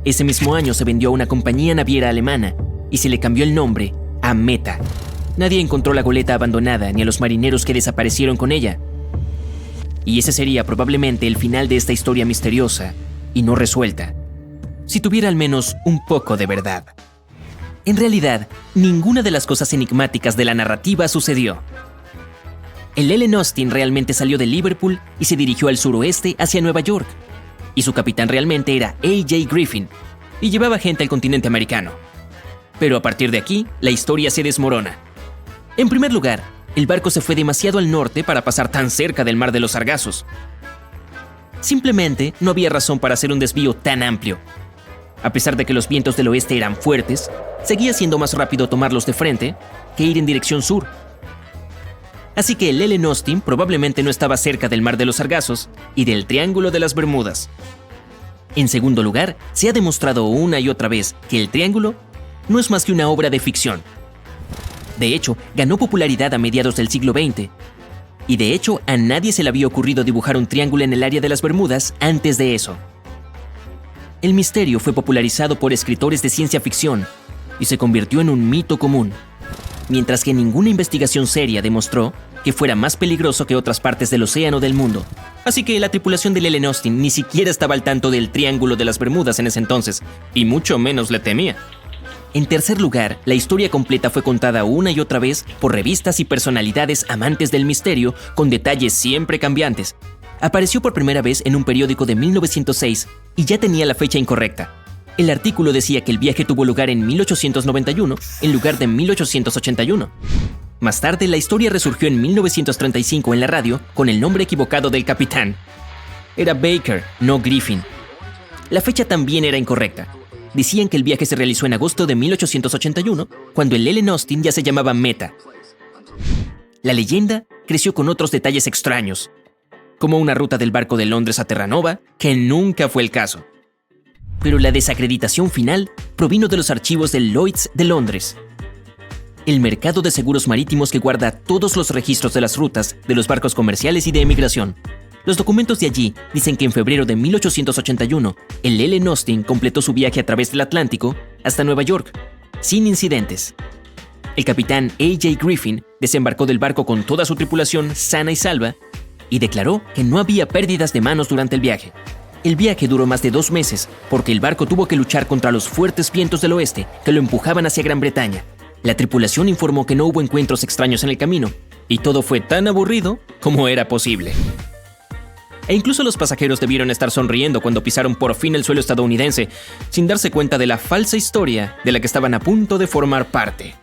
Ese mismo año se vendió a una compañía naviera alemana y se le cambió el nombre a Meta. Nadie encontró la goleta abandonada ni a los marineros que desaparecieron con ella. Y ese sería probablemente el final de esta historia misteriosa y no resuelta, si tuviera al menos un poco de verdad. En realidad, ninguna de las cosas enigmáticas de la narrativa sucedió. El Ellen Austin realmente salió de Liverpool y se dirigió al suroeste hacia Nueva York. Y su capitán realmente era A.J. Griffin y llevaba gente al continente americano. Pero a partir de aquí, la historia se desmorona. En primer lugar, el barco se fue demasiado al norte para pasar tan cerca del Mar de los Sargazos. Simplemente no había razón para hacer un desvío tan amplio. A pesar de que los vientos del oeste eran fuertes, seguía siendo más rápido tomarlos de frente que ir en dirección sur. Así que el Ellen Austin probablemente no estaba cerca del Mar de los Sargazos y del Triángulo de las Bermudas. En segundo lugar, se ha demostrado una y otra vez que el triángulo no es más que una obra de ficción. De hecho, ganó popularidad a mediados del siglo XX. Y de hecho, a nadie se le había ocurrido dibujar un triángulo en el área de las Bermudas antes de eso. El misterio fue popularizado por escritores de ciencia ficción y se convirtió en un mito común, mientras que ninguna investigación seria demostró que fuera más peligroso que otras partes del océano del mundo. Así que la tripulación del Ellen Austin ni siquiera estaba al tanto del Triángulo de las Bermudas en ese entonces, y mucho menos le temía. En tercer lugar, la historia completa fue contada una y otra vez por revistas y personalidades amantes del misterio con detalles siempre cambiantes. Apareció por primera vez en un periódico de 1906 y ya tenía la fecha incorrecta. El artículo decía que el viaje tuvo lugar en 1891 en lugar de 1881. Más tarde, la historia resurgió en 1935 en la radio con el nombre equivocado del capitán. Era Baker, no Griffin. La fecha también era incorrecta. Decían que el viaje se realizó en agosto de 1881, cuando el Ellen Austin ya se llamaba Meta. La leyenda creció con otros detalles extraños, como una ruta del barco de Londres a Terranova, que nunca fue el caso. Pero la desacreditación final provino de los archivos del Lloyd's de Londres, el mercado de seguros marítimos que guarda todos los registros de las rutas de los barcos comerciales y de emigración. Los documentos de allí dicen que en febrero de 1881, el Ellen Austin completó su viaje a través del Atlántico hasta Nueva York, sin incidentes. El capitán A.J. Griffin desembarcó del barco con toda su tripulación sana y salva y declaró que no había pérdidas de manos durante el viaje. El viaje duró más de 2 meses porque el barco tuvo que luchar contra los fuertes vientos del oeste que lo empujaban hacia Gran Bretaña. La tripulación informó que no hubo encuentros extraños en el camino y todo fue tan aburrido como era posible. E incluso los pasajeros debieron estar sonriendo cuando pisaron por fin el suelo estadounidense, sin darse cuenta de la falsa historia de la que estaban a punto de formar parte.